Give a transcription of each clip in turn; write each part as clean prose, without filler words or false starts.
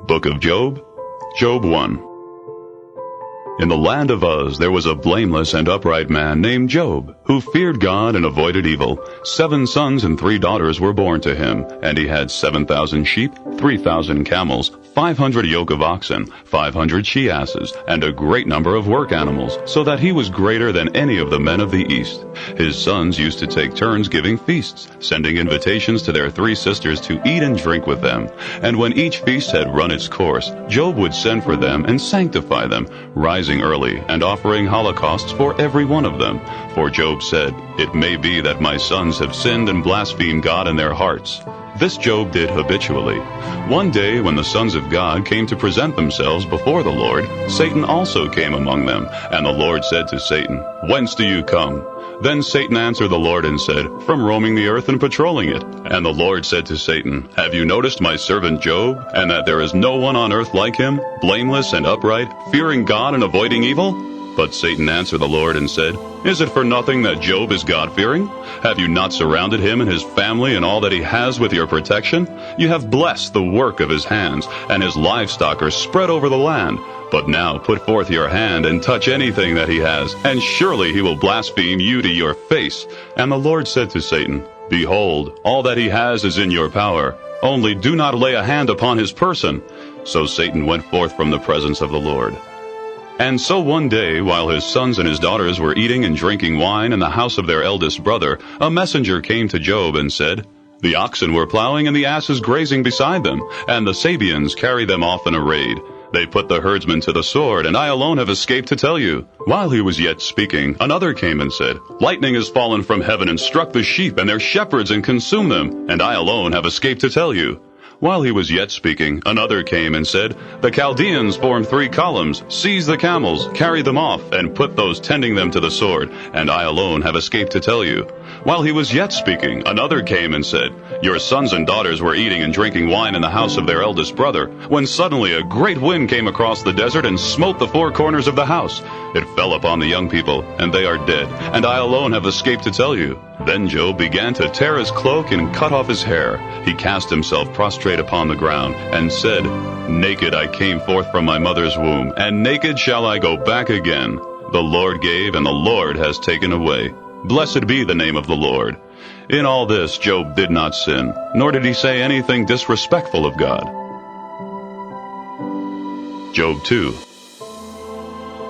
Book of Job, Job 1. In the land of Uz there was a blameless and upright man named Job, who feared God and avoided evil. 7 sons and 3 daughters were born to him, and he had 7,000 sheep, 3,000 camels, 500 yoke of oxen, 500 she-asses, and a great number of work animals, so that he was greater than any of the men of the east. His sons used to take turns giving feasts, sending invitations to their 3 sisters to eat and drink with them. And when each feast had run its course, Job would send for them and sanctify them, rising early and offering holocausts for every one of them. For Job said, "It may be that my sons have sinned and blasphemed God in their hearts." This Job did habitually. One day when the sons of God came to present themselves before the Lord, Satan also came among them. And the Lord said to Satan, "Whence do you come?" Then Satan answered the Lord and said, "From roaming the earth and patrolling it." And the Lord said to Satan, "Have you noticed my servant Job, and that there is no one on earth like him, blameless and upright, fearing God and avoiding evil?" But Satan answered the Lord and said, "Is it for nothing that Job is God-fearing? Have you not surrounded him and his family and all that he has with your protection? You have blessed the work of his hands, and his livestock are spread over the land. But now put forth your hand and touch anything that he has, and surely he will blaspheme you to your face." And the Lord said to Satan, "Behold, all that he has is in your power. Only do not lay a hand upon his person." So Satan went forth from the presence of the Lord. And so one day, while his sons and his daughters were eating and drinking wine in the house of their eldest brother, a messenger came to Job and said, "The oxen were plowing and the asses grazing beside them, and the Sabeans carried them off in a raid. They put the herdsmen to the sword, and I alone have escaped to tell you." While he was yet speaking, another came and said, "Lightning has fallen from heaven and struck the sheep and their shepherds and consumed them, and I alone have escaped to tell you." While he was yet speaking, another came and said, "The Chaldeans formed 3 columns, seized the camels, carried them off, and put those tending them to the sword, and I alone have escaped to tell you." While he was yet speaking, another came and said, "Your sons and daughters were eating and drinking wine in the house of their eldest brother, when suddenly a great wind came across the desert and smote the 4 corners of the house. It fell upon the young people, and they are dead, and I alone have escaped to tell you." Then Job began to tear his cloak and cut off his hair. He cast himself prostrate upon the ground, and said, "Naked I came forth from my mother's womb, and naked shall I go back again. The Lord gave, and the Lord has taken away. Blessed be the name of the Lord." In all this Job did not sin, nor did he say anything disrespectful of God. Job 2.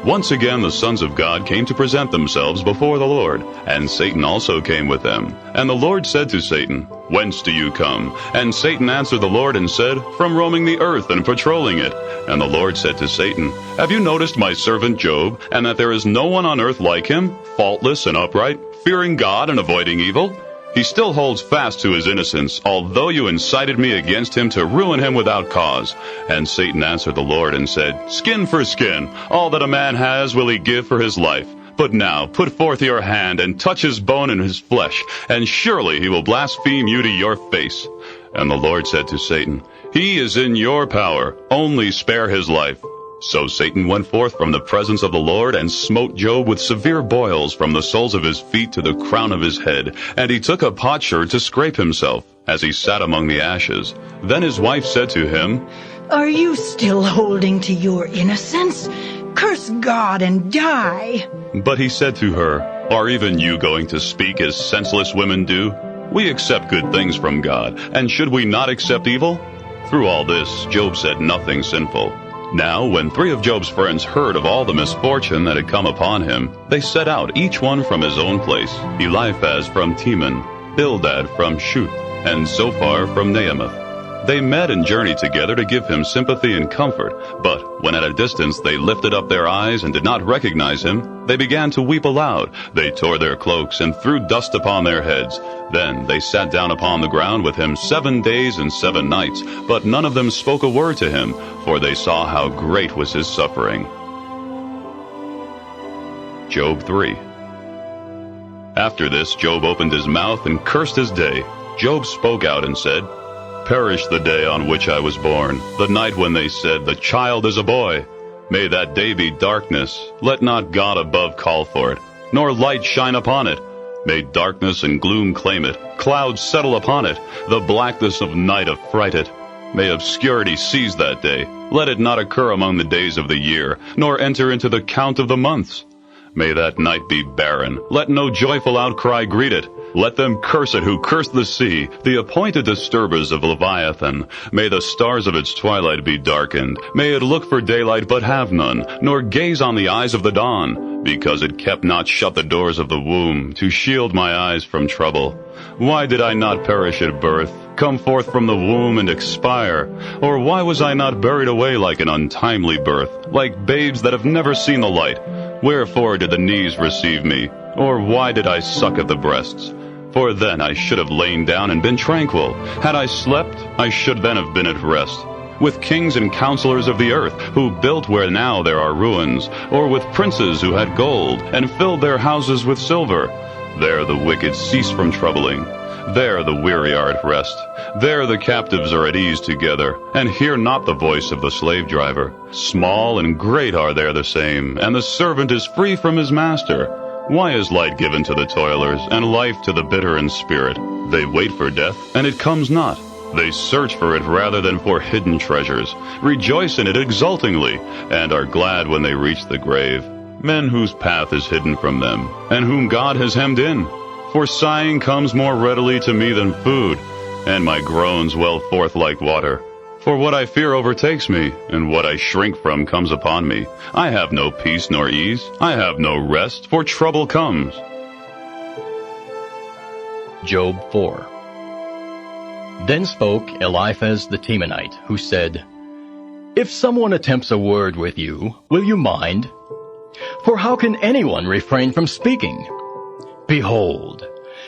Once again the sons of God came to present themselves before the Lord, and Satan also came with them. And the Lord said to Satan, "Whence do you come?" And Satan answered the Lord and said, "From roaming the earth and patrolling it." And the Lord said to Satan, "Have you noticed my servant Job, and that there is no one on earth like him, faultless and upright, fearing God and avoiding evil? He still holds fast to his innocence, although you incited me against him to ruin him without cause." And Satan answered the Lord and said, "Skin for skin, all that a man has will he give for his life. But now put forth your hand and touch his bone and his flesh, and surely he will blaspheme you to your face." And the Lord said to Satan, "He is in your power, only spare his life." So Satan went forth from the presence of the Lord and smote Job with severe boils from the soles of his feet to the crown of his head. And he took a potsherd to scrape himself, as he sat among the ashes. Then his wife said to him, "Are you still holding to your innocence? Curse God and die." But he said to her, "Are even you going to speak as senseless women do? We accept good things from God, and should we not accept evil?" Through all this, Job said nothing sinful. Now, when 3 of Job's friends heard of all the misfortune that had come upon him, they set out, each one from his own place, Eliphaz from Teman, Bildad from Shuth, and Zophar from Naamath. They met and journeyed together to give him sympathy and comfort, but when at a distance they lifted up their eyes and did not recognize him, they began to weep aloud. They tore their cloaks and threw dust upon their heads. Then they sat down upon the ground with him 7 days and 7 nights, but none of them spoke a word to him, for they saw how great was his suffering. Job 3. After this, Job opened his mouth and cursed his day. Job spoke out and said, "Perish the day on which I was born, the night when they said, 'The child is a boy.' May that day be darkness. Let not God above call for it, nor light shine upon it. May darkness and gloom claim it, clouds settle upon it, the blackness of night affright it. May obscurity seize that day. Let it not occur among the days of the year, nor enter into the count of the months. May that night be barren. Let no joyful outcry greet it. Let them curse it who curse the sea, the appointed disturbers of Leviathan. May the stars of its twilight be darkened. May it look for daylight but have none, nor gaze on the eyes of the dawn, because it kept not shut the doors of the womb, to shield my eyes from trouble. Why did I not perish at birth, come forth from the womb and expire? Or why was I not buried away like an untimely birth, like babes that have never seen the light? Wherefore did the knees receive me? Or why did I suck at the breasts? For then I should have lain down and been tranquil. Had I slept, I should then have been at rest. With kings and counselors of the earth, who built where now there are ruins, or with princes who had gold, and filled their houses with silver. There the wicked cease from troubling. There the weary are at rest. There the captives are at ease together, and hear not the voice of the slave driver. Small and great are there the same, and the servant is free from his master. Why is light given to the toilers, and life to the bitter in spirit? They wait for death, and it comes not. They search for it rather than for hidden treasures, rejoice in it exultingly, and are glad when they reach the grave. Men whose path is hidden from them, and whom God has hemmed in. For sighing comes more readily to me than food, and my groans well forth like water. For what I fear overtakes me, and what I shrink from comes upon me. I have no peace nor ease, I have no rest, for trouble comes. Job 4. Then spoke Eliphaz the Temanite, who said, If someone attempts a word with you, will you mind? For how can anyone refrain from speaking? Behold,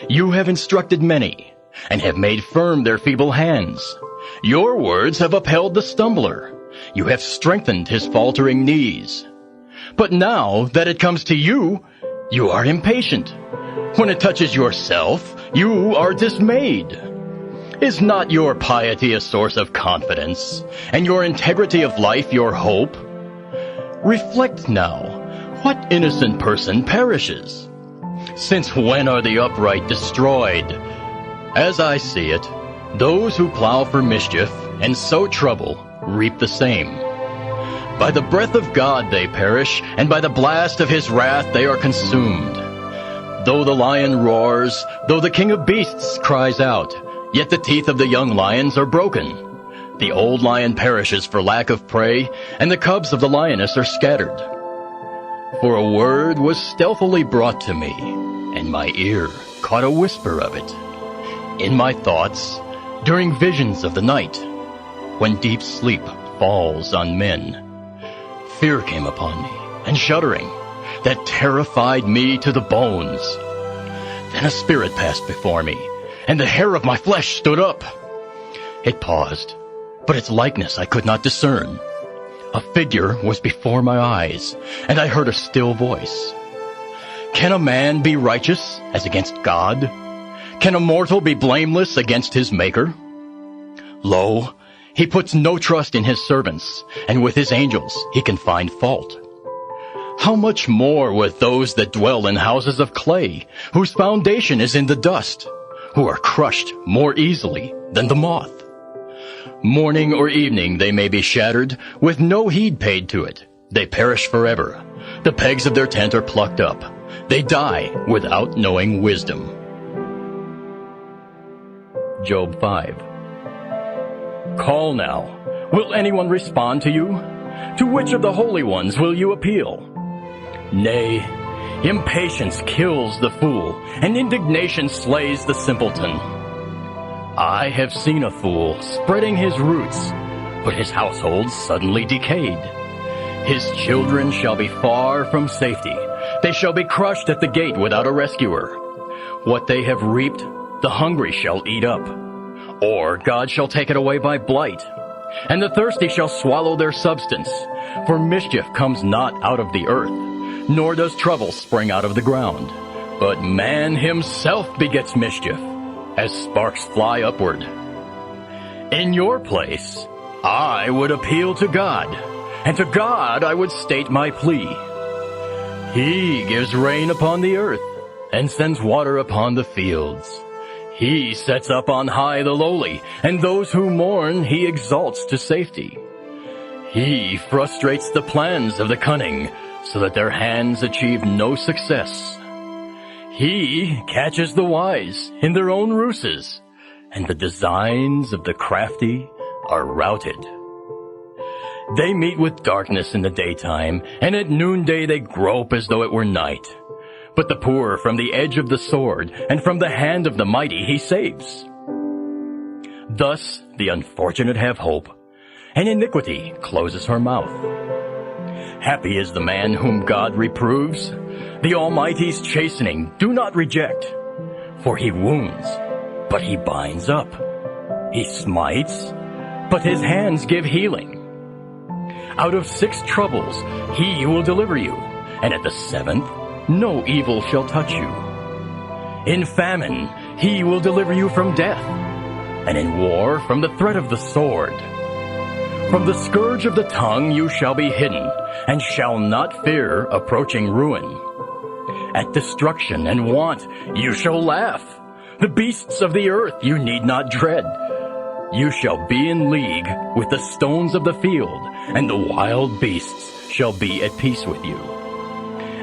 you have instructed many, and have made firm their feeble hands. Your words have upheld the stumbler. You have strengthened his faltering knees. But now that it comes to you, you are impatient. When it touches yourself, you are dismayed. Is not your piety a source of confidence, and your integrity of life your hope? Reflect now, what innocent person perishes? Since when are the upright destroyed? As I see it, those who plow for mischief and sow trouble reap the same. By the breath of God they perish, and by the blast of his wrath they are consumed. Though the lion roars, though the king of beasts cries out, yet the teeth of the young lions are broken. The old lion perishes for lack of prey, and the cubs of the lioness are scattered. For a word was stealthily brought to me, and my ear caught a whisper of it. In my thoughts, during visions of the night, when deep sleep falls on men, fear came upon me, and shuddering, that terrified me to the bones. Then a spirit passed before me, and the hair of my flesh stood up. It paused, but its likeness I could not discern. A figure was before my eyes, and I heard a still voice. Can a man be righteous as against God? Can a mortal be blameless against his Maker? Lo, he puts no trust in his servants, and with his angels he can find fault. How much more with those that dwell in houses of clay, whose foundation is in the dust, who are crushed more easily than the moth? Morning or evening they may be shattered, with no heed paid to it. They perish forever. The pegs of their tent are plucked up. They die without knowing wisdom. Job 5. Call now. Will anyone respond to you? To which of the holy ones will you appeal? Nay, impatience kills the fool, and indignation slays the simpleton. I have seen a fool spreading his roots, but his household suddenly decayed. His children shall be far from safety. They shall be crushed at the gate without a rescuer. What they have reaped, the hungry shall eat up, or God shall take it away by blight. And the thirsty shall swallow their substance, for mischief comes not out of the earth, nor does trouble spring out of the ground. But man himself begets mischief, as sparks fly upward. In your place, I would appeal to God, and to God I would state my plea. He gives rain upon the earth, and sends water upon the fields. He sets up on high the lowly, and those who mourn he exalts to safety. He frustrates the plans of the cunning, so that their hands achieve no success. He catches the wise in their own ruses, and the designs of the crafty are routed. They meet with darkness in the daytime, and at noonday they grope as though it were night. But the poor from the edge of the sword, and from the hand of the mighty he saves. Thus the unfortunate have hope, and iniquity closes her mouth. Happy is the man whom God reproves. The Almighty's chastening do not reject. For he wounds, but he binds up. He smites, but his hands give healing. Out of 6 troubles he will deliver you, and at the 7th no evil shall touch you. In famine he will deliver you from death, and in war from the threat of the sword. From the scourge of the tongue you shall be hidden, and shall not fear approaching ruin. At destruction and want you shall laugh. The beasts of the earth you need not dread. You shall be in league with the stones of the field, and the wild beasts shall be at peace with you.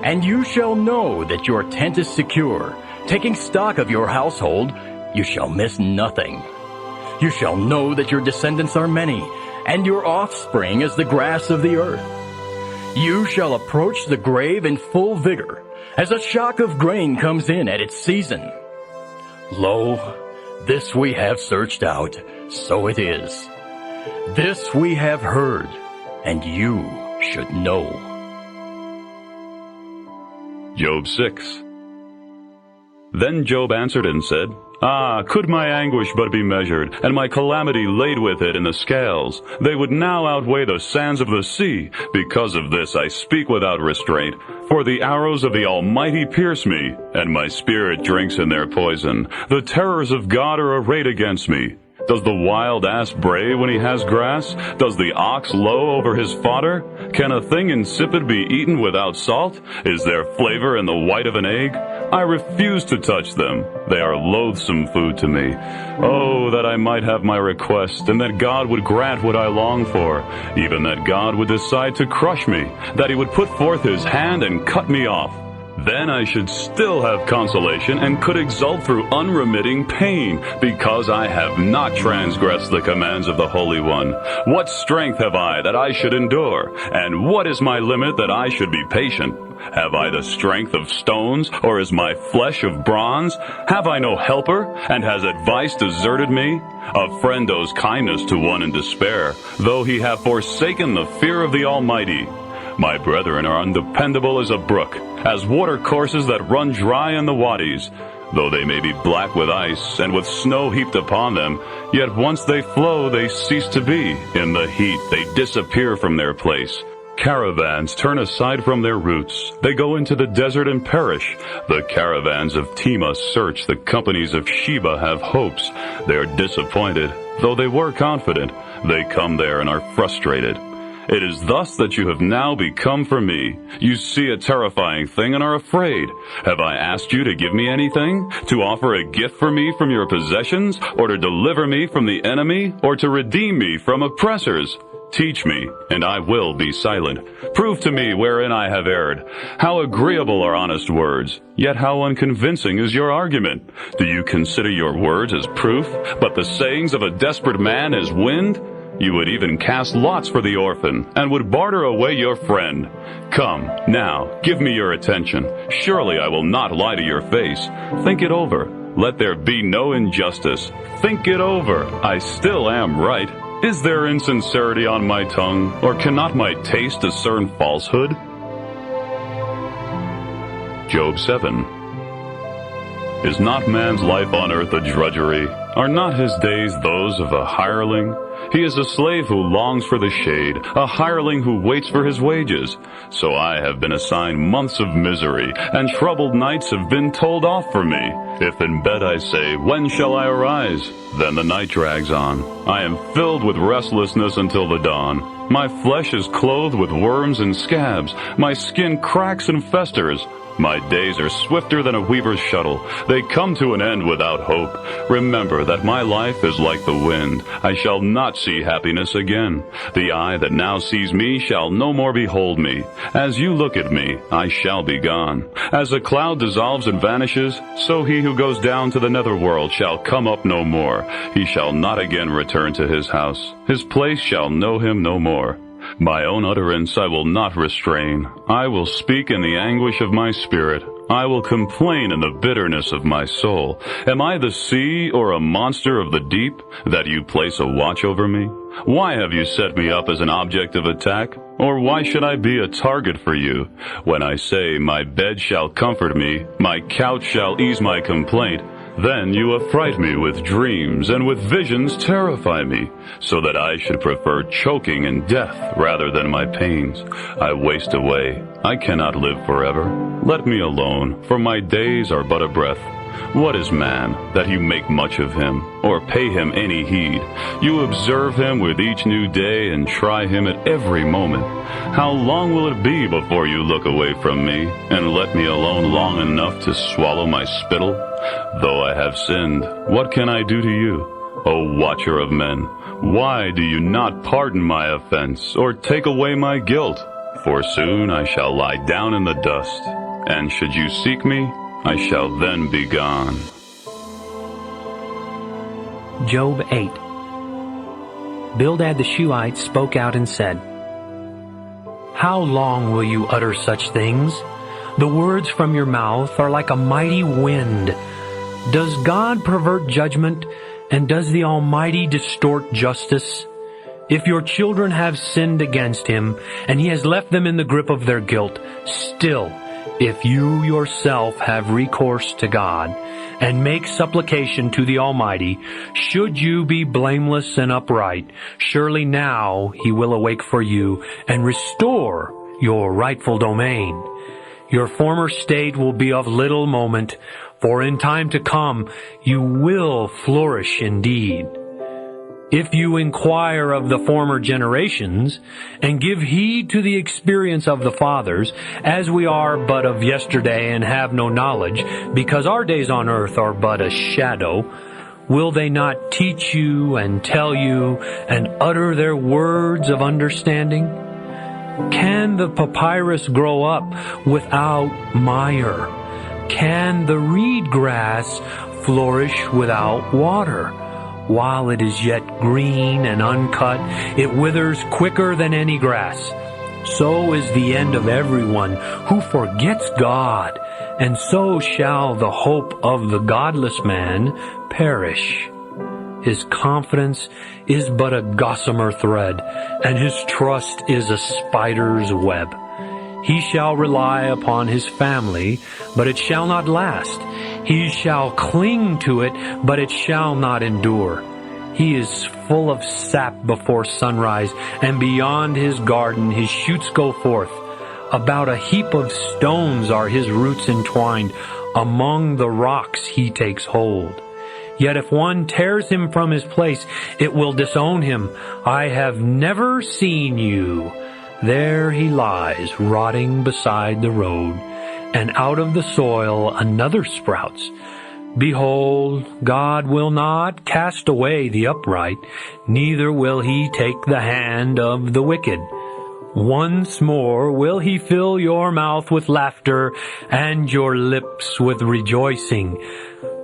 And you shall know that your tent is secure. Taking stock of your household, you shall miss nothing. You shall know that your descendants are many, and your offspring as the grass of the earth. You shall approach the grave in full vigor, as a shock of grain comes in at its season. Lo, this we have searched out, so it is. This we have heard, and you should know. Job 6. Then Job answered and said, Ah, could my anguish but be measured, and my calamity laid with it in the scales, they would now outweigh the sands of the sea. Because of this I speak without restraint. For the arrows of the Almighty pierce me, and my spirit drinks in their poison. The terrors of God are arrayed against me. Does the wild ass bray when he has grass? Does the ox low over his fodder? Can a thing insipid be eaten without salt? Is there flavor in the white of an egg? I refuse to touch them. They are loathsome food to me. Oh, that I might have my request, and that God would grant what I long for, even that God would decide to crush me, that he would put forth his hand and cut me off. Then I should still have consolation and could exult through unremitting pain, because I have not transgressed the commands of the Holy One. What strength have I that I should endure? And what is my limit that I should be patient? Have I the strength of stones, or is my flesh of bronze? Have I no helper, and has advice deserted me? A friend owes kindness to one in despair, though he have forsaken the fear of the Almighty. My brethren are undependable as a brook, as watercourses that run dry in the wadis. Though they may be black with ice, and with snow heaped upon them, yet once they flow they cease to be. In the heat they disappear from their place. Caravans turn aside from their routes. They go into the desert and perish. The caravans of Tema search. The companies of Sheba have hopes. They are disappointed, though they were confident. They come there and are frustrated. It is thus that you have now become for me. You see a terrifying thing and are afraid. Have I asked you to give me anything? To offer a gift for me from your possessions? Or to deliver me from the enemy? Or to redeem me from oppressors? Teach me, and I will be silent. Prove to me wherein I have erred. How agreeable are honest words, yet how unconvincing is your argument. Do you consider your words as proof, but the sayings of a desperate man as wind? You would even cast lots for the orphan, and would barter away your friend. Come, now, give me your attention. Surely I will not lie to your face. Think it over. Let there be no injustice. Think it over. I still am right. Is there insincerity on my tongue, or cannot my taste discern falsehood? Job 7. Is not man's life on earth a drudgery? Are not his days those of a hireling? He is a slave who longs for the shade, a hireling who waits for his wages. So I have been assigned months of misery, and troubled nights have been told off for me. If in bed I say, when shall I arise? Then the night drags on. I am filled with restlessness until the dawn. My flesh is clothed with worms and scabs. My skin cracks and festers. My days are swifter than a weaver's shuttle. They come to an end without hope. Remember that my life is like the wind. I shall not see happiness again. The eye that now sees me shall no more behold me. As you look at me, I shall be gone. As a cloud dissolves and vanishes, so he who goes down to the netherworld shall come up no more. He shall not again return to his house. His place shall know him no more. My own utterance I will not restrain. I will speak in the anguish of my spirit. I will complain in the bitterness of my soul. Am I the sea or a monster of the deep, that you place a watch over me? Why have you set me up as an object of attack? Or why should I be a target for you? When I say, my bed shall comfort me, my couch shall ease my complaint, then you affright me with dreams, and with visions terrify me, so that I should prefer choking and death rather than my pains. I waste away. I cannot live forever. Let me alone, for my days are but a breath. What is man, that you make much of him, or pay him any heed? You observe him with each new day, and try him at every moment. How long will it be before you look away from me, and let me alone long enough to swallow my spittle? Though I have sinned, what can I do to you, O watcher of men? Why do you not pardon my offense, or take away my guilt? For soon I shall lie down in the dust, and should you seek me, I shall then be gone. Job 8. Bildad the Shuhite spoke out and said, How long will you utter such things? The words from your mouth are like a mighty wind. Does God pervert judgment, and does the Almighty distort justice? If your children have sinned against him, and he has left them in the grip of their guilt, still, if you yourself have recourse to God, and make supplication to the Almighty, should you be blameless and upright, surely now he will awake for you, and restore your rightful domain. Your former state will be of little moment, for in time to come you will flourish indeed. If you inquire of the former generations, and give heed to the experience of the fathers, as we are but of yesterday and have no knowledge, because our days on earth are but a shadow, will they not teach you and tell you and utter their words of understanding? Can the papyrus grow up without mire? Can the reed grass flourish without water? While it is yet green and uncut, it withers quicker than any grass. So is the end of everyone who forgets God, and so shall the hope of the godless man perish. His confidence is but a gossamer thread, and his trust is a spider's web. He shall rely upon his family, but it shall not last. He shall cling to it, but it shall not endure. He is full of sap before sunrise, and beyond his garden his shoots go forth. About a heap of stones are his roots entwined. Among the rocks he takes hold. Yet if one tears him from his place, it will disown him. I have never seen you. There he lies, rotting beside the road, and out of the soil another sprouts. Behold, God will not cast away the upright, neither will he take the hand of the wicked. Once more will he fill your mouth with laughter, and your lips with rejoicing.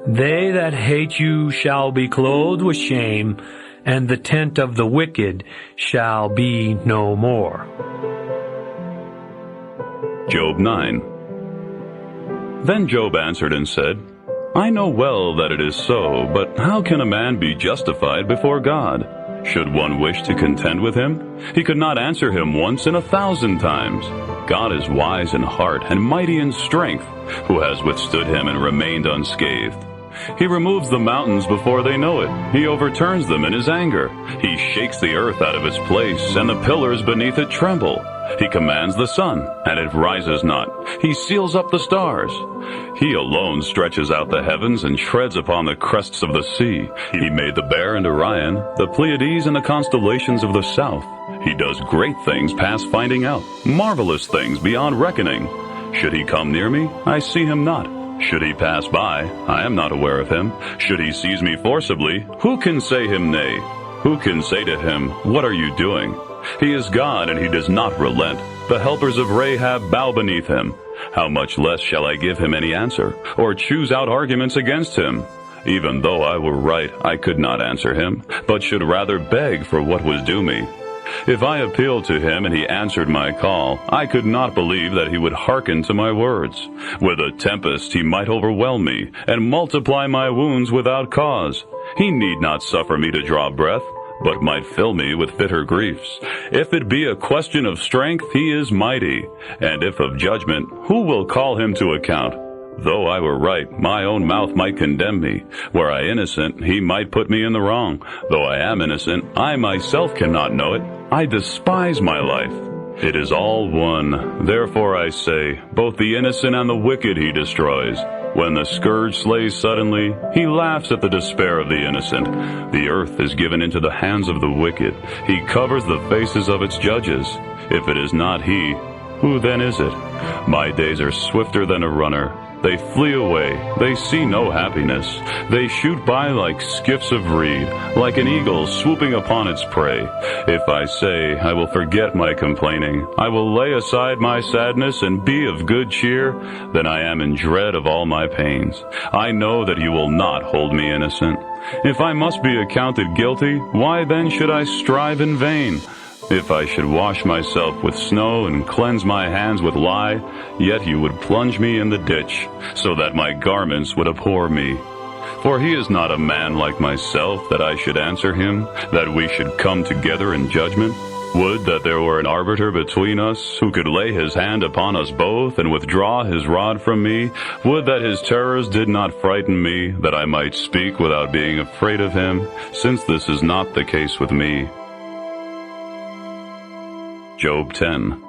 They that hate you shall be clothed with shame, and the tent of the wicked shall be no more. Job 9. Then Job answered and said, I know well that it is so, but how can a man be justified before God? Should one wish to contend with him? He could not answer him once in 1,000 times. God is wise in heart and mighty in strength, who has withstood him and remained unscathed. He removes the mountains before they know it. He overturns them in his anger. He shakes the earth out of its place, and the pillars beneath it tremble. He commands the sun, and it rises not. He seals up the stars. He alone stretches out the heavens and treads upon the crests of the sea. He made the Bear and Orion, the Pleiades and the constellations of the south. He does great things past finding out, marvelous things beyond reckoning. Should he come near me, I see him not. Should he pass by, I am not aware of him. Should he seize me forcibly, who can say him nay? Who can say to him, what are you doing? He is God, and he does not relent. The helpers of Rahab bow beneath him. How much less shall I give him any answer, or choose out arguments against him? Even though I were right, I could not answer him, but should rather beg for what was due me. If I appealed to him and he answered my call, I could not believe that he would hearken to my words. With a tempest he might overwhelm me, and multiply my wounds without cause. He need not suffer me to draw breath, but might fill me with bitter griefs. If it be a question of strength, he is mighty, and if of judgment, who will call him to account? Though I were right, my own mouth might condemn me. Were I innocent, he might put me in the wrong. Though I am innocent, I myself cannot know it. I despise my life. It is all one. Therefore I say, both the innocent and the wicked he destroys. When the scourge slays suddenly, he laughs at the despair of the innocent. The earth is given into the hands of the wicked. He covers the faces of its judges. If it is not he, who then is it? My days are swifter than a runner. They flee away. They see no happiness. They shoot by like skiffs of reed, like an eagle swooping upon its prey. If I say, I will forget my complaining, I will lay aside my sadness and be of good cheer, then I am in dread of all my pains. I know that you will not hold me innocent. If I must be accounted guilty, why then should I strive in vain? If I should wash myself with snow and cleanse my hands with lye, yet you would plunge me in the ditch, so that my garments would abhor me. For he is not a man like myself, that I should answer him, that we should come together in judgment. Would that there were an arbiter between us, who could lay his hand upon us both, and withdraw his rod from me. Would that his terrors did not frighten me, that I might speak without being afraid of him, since this is not the case with me. Job 10.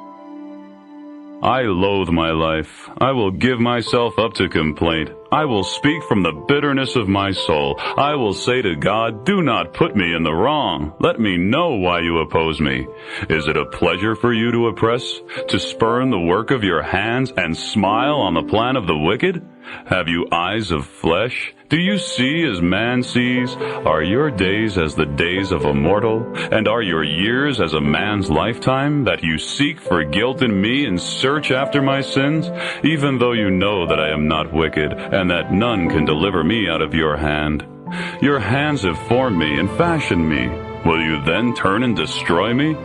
I loathe my life. I will give myself up to complaint. I will speak from the bitterness of my soul. I will say to God, do not put me in the wrong. Let me know why you oppose me. Is it a pleasure for you to oppress, to spurn the work of your hands, and smile on the plan of the wicked? Have you eyes of flesh? Do you see as man sees? Are your days as the days of a mortal? And are your years as a man's lifetime, that you seek for guilt in me and search after my sins? Even though you know that I am not wicked, and that none can deliver me out of your hand. Your hands have formed me and fashioned me. Will you then turn and destroy me?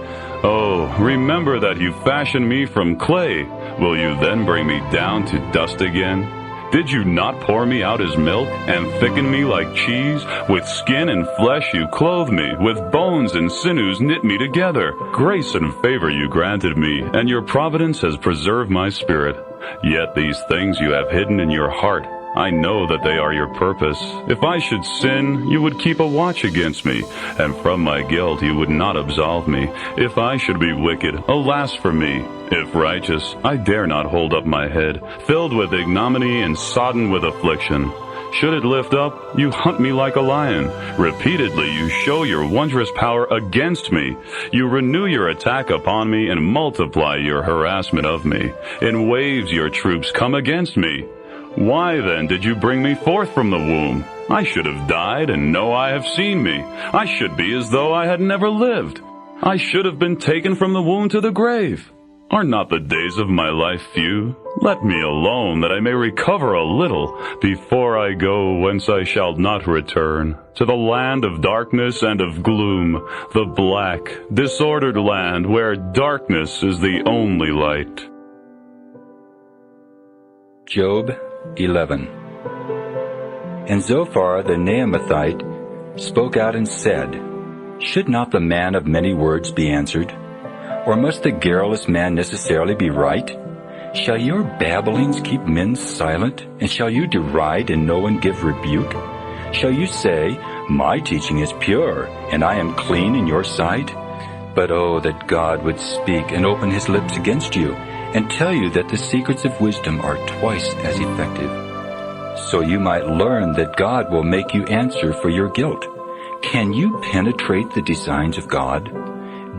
Oh, remember that you fashioned me from clay. Will you then bring me down to dust again? Did you not pour me out as milk, and thicken me like cheese? With skin and flesh you clothe me, with bones and sinews knit me together. Grace and favor you granted me, and your providence has preserved my spirit. Yet these things you have hidden in your heart. I know that they are your purpose. If I should sin, you would keep a watch against me, and from my guilt you would not absolve me. If I should be wicked, alas for me. If righteous, I dare not hold up my head, filled with ignominy and sodden with affliction. Should it lift up, you hunt me like a lion. Repeatedly you show your wondrous power against me. You renew your attack upon me and multiply your harassment of me. In waves your troops come against me. Why then did you bring me forth from the womb? I should have died, and no eye have seen me. I should be as though I had never lived. I should have been taken from the womb to the grave. Are not the days of my life few? Let me alone, that I may recover a little, before I go whence I shall not return, to the land of darkness and of gloom, the black, disordered land where darkness is the only light. Job 11. And Zophar the Naamathite spoke out and said, Should not the man of many words be answered? Or must the garrulous man necessarily be right? Shall your babblings keep men silent? And shall you deride and no one give rebuke? Shall you say, My teaching is pure, and I am clean in your sight? But oh, that God would speak and open his lips against you, and tell you that the secrets of wisdom are twice as effective. So you might learn that God will make you answer for your guilt. Can you penetrate the designs of God?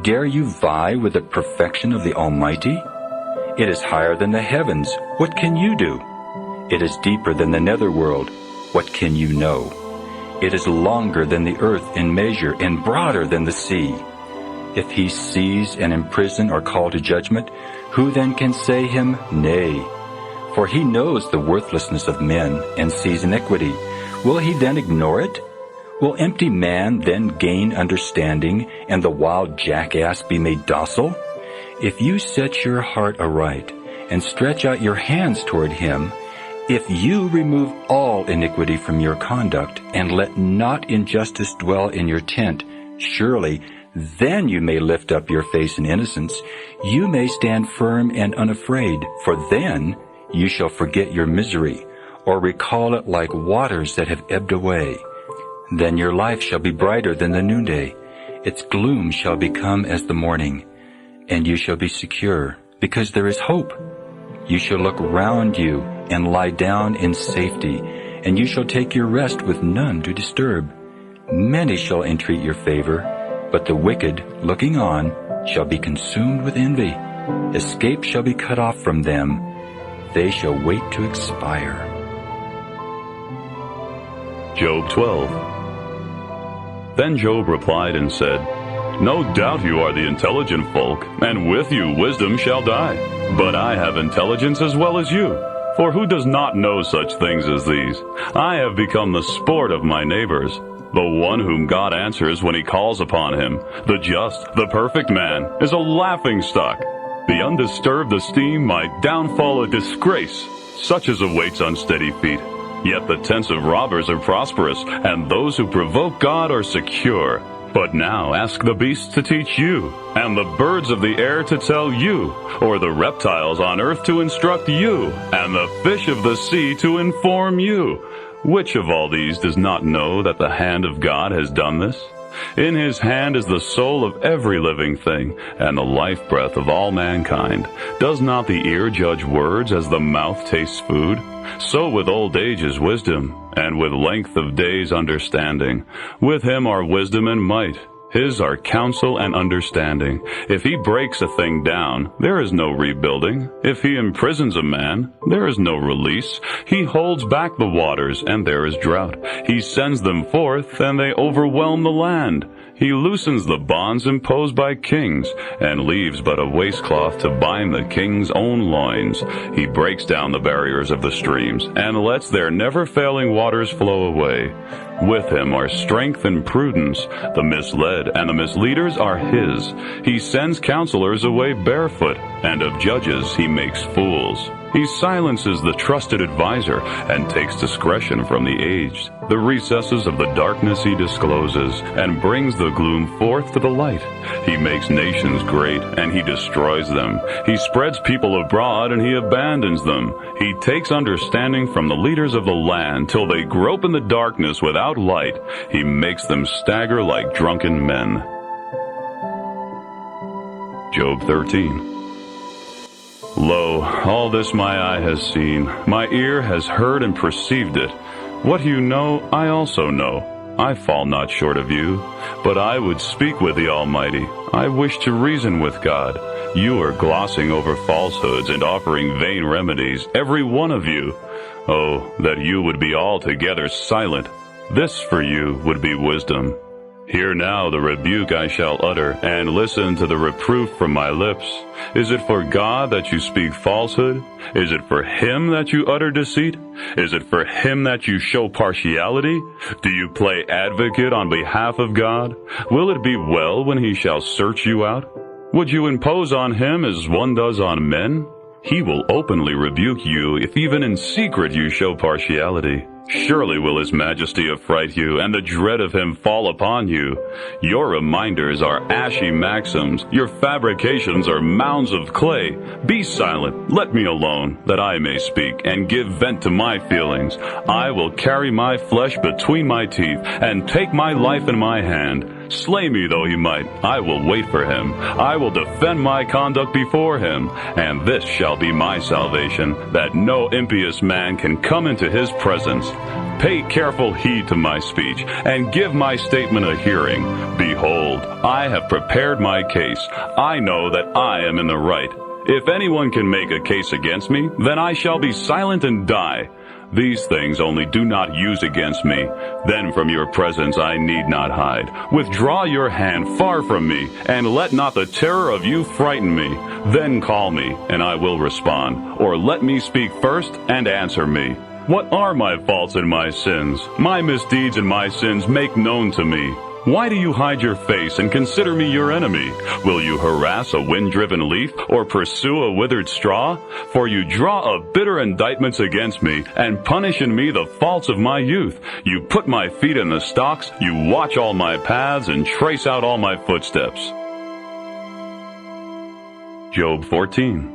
Dare you vie with the perfection of the Almighty? It is higher than the heavens. What can you do? It is deeper than the netherworld. What can you know? It is longer than the earth in measure and broader than the sea. If he seize and imprison or call to judgment, who then can say him nay? For he knows the worthlessness of men and sees iniquity. Will he then ignore it? Will empty man then gain understanding, and the wild jackass be made docile? If you set your heart aright, and stretch out your hands toward him, if you remove all iniquity from your conduct, and let not injustice dwell in your tent, surely then you may lift up your face in innocence. You may stand firm and unafraid, for then you shall forget your misery, or recall it like waters that have ebbed away. Then your life shall be brighter than the noonday. Its gloom shall become as the morning, and you shall be secure, because there is hope. You shall look round you and lie down in safety, and you shall take your rest with none to disturb. Many shall entreat your favor, but the wicked, looking on, shall be consumed with envy. Escape shall be cut off from them. They shall wait to expire. Job 12. Then Job replied and said, No doubt you are the intelligent folk, and with you wisdom shall die. But I have intelligence as well as you. For who does not know such things as these? I have become the sport of my neighbors, the one whom God answers when he calls upon him. The just, the perfect man, is a laughingstock. The undisturbed esteem my downfall a disgrace, such as awaits unsteady feet. Yet the tents of robbers are prosperous, and those who provoke God are secure. But now ask the beasts to teach you, and the birds of the air to tell you, or the reptiles on earth to instruct you, and the fish of the sea to inform you. Which of all these does not know that the hand of God has done this? In his hand is the soul of every living thing, and the life breath of all mankind. Does not the ear judge words as the mouth tastes food? So with old age is wisdom, and with length of days understanding. With him are wisdom and might. His are counsel and understanding. If he breaks a thing down, there is no rebuilding. If he imprisons a man, there is no release. He holds back the waters, and there is drought. He sends them forth, and they overwhelm the land. He loosens the bonds imposed by kings, and leaves but a waistcloth to bind the king's own loins. He breaks down the barriers of the streams, and lets their never-failing waters flow away. With him are strength and prudence. The misled and the misleaders are his. He sends counselors away barefoot, and of judges he makes fools. He silences the trusted adviser, and takes discretion from the aged. The recesses of the darkness he discloses, and brings the gloom forth to the light. He makes nations great, and he destroys them. He spreads people abroad, and he abandons them. He takes understanding from the leaders of the land, till they grope in the darkness without light. He makes them stagger like drunken men. Job 13. Lo, all this my eye has seen, my ear has heard and perceived it. What you know, I also know. I fall not short of you, but I would speak with the Almighty. I wish to reason with God. You are glossing over falsehoods and offering vain remedies, every one of you. Oh, that you would be altogether silent. This for you would be wisdom. Hear now the rebuke I shall utter, and listen to the reproof from my lips. Is it for God that you speak falsehood? Is it for him that you utter deceit? Is it for him that you show partiality? Do you play advocate on behalf of God? Will it be well when he shall search you out? Would you impose on him as one does on men? He will openly rebuke you if even in secret you show partiality. Surely will his majesty affright you, and the dread of him fall upon you. Your reminders are ashy maxims, your fabrications are mounds of clay. Be silent, let me alone, that I may speak, and give vent to my feelings. I will carry my flesh between my teeth, and take my life in my hand. Slay me though he might, I will wait for him. I will defend my conduct before him, and this shall be my salvation, that no impious man can come into his presence. Pay careful heed to my speech, and give my statement a hearing. Behold, I have prepared my case. I know that I am in the right. If anyone can make a case against me, then I shall be silent and die. These things only do not use against me. Then from your presence I need not hide. Withdraw your hand far from me, and let not the terror of you frighten me. Then call me, and I will respond. Or let me speak first, and answer me. What are my faults and my sins? My misdeeds and my sins make known to me. Why do you hide your face and consider me your enemy? Will you harass a wind-driven leaf or pursue a withered straw? For you draw up bitter indictments against me and punish in me the faults of my youth. You put my feet in the stocks, you watch all my paths and trace out all my footsteps. Job 14.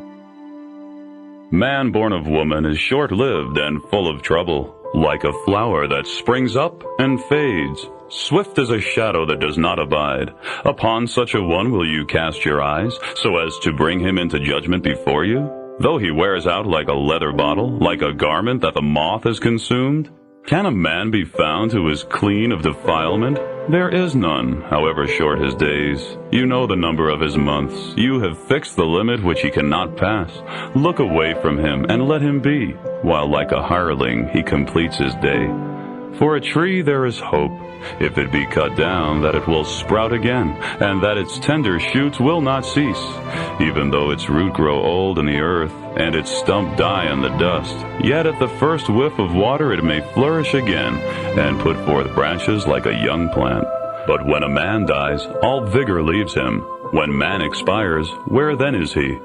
Man born of woman is short-lived and full of trouble, like a flower that springs up and fades, swift as a shadow that does not abide. Upon such a one will you cast your eyes, so as to bring him into judgment before you? Though he wears out like a leather bottle, like a garment that the moth has consumed? Can a man be found who is clean of defilement? There is none, however short his days. You know the number of his months. You have fixed the limit which he cannot pass. Look away from him and let him be, while like a hireling he completes his day. For a tree there is hope, if it be cut down, that it will sprout again, and that its tender shoots will not cease. Even though its root grow old in the earth, and its stump die in the dust, yet at the first whiff of water it may flourish again, and put forth branches like a young plant. But when a man dies, all vigor leaves him. When man expires, where then is he?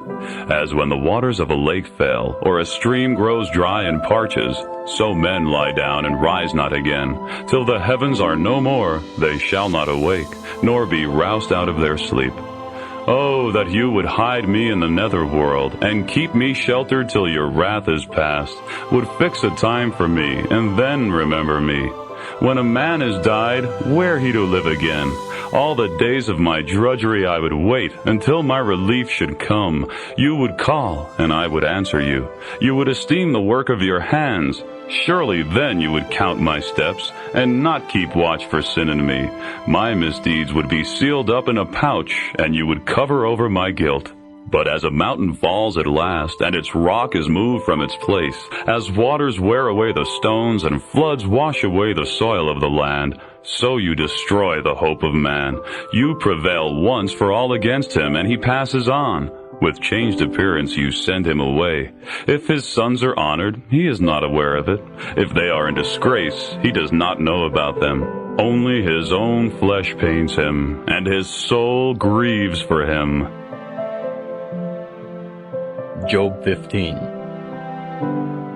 As when the waters of a lake fail, or a stream grows dry and parches, so men lie down and rise not again. Till the heavens are no more, they shall not awake, nor be roused out of their sleep. Oh, that you would hide me in the nether world, and keep me sheltered till your wrath is past, would fix a time for me, and then remember me. When a man is died, where he to live again? All the days of my drudgery I would wait until my relief should come. You would call, and I would answer you. You would esteem the work of your hands. Surely then you would count my steps, and not keep watch for sin in me. My misdeeds would be sealed up in a pouch, and you would cover over my guilt. But as a mountain falls at last, and its rock is moved from its place, as waters wear away the stones, and floods wash away the soil of the land, so you destroy the hope of man. You prevail once for all against him, and he passes on. With changed appearance you send him away. If his sons are honored, he is not aware of it. If they are in disgrace, he does not know about them. Only his own flesh pains him, and his soul grieves for him. Job 15.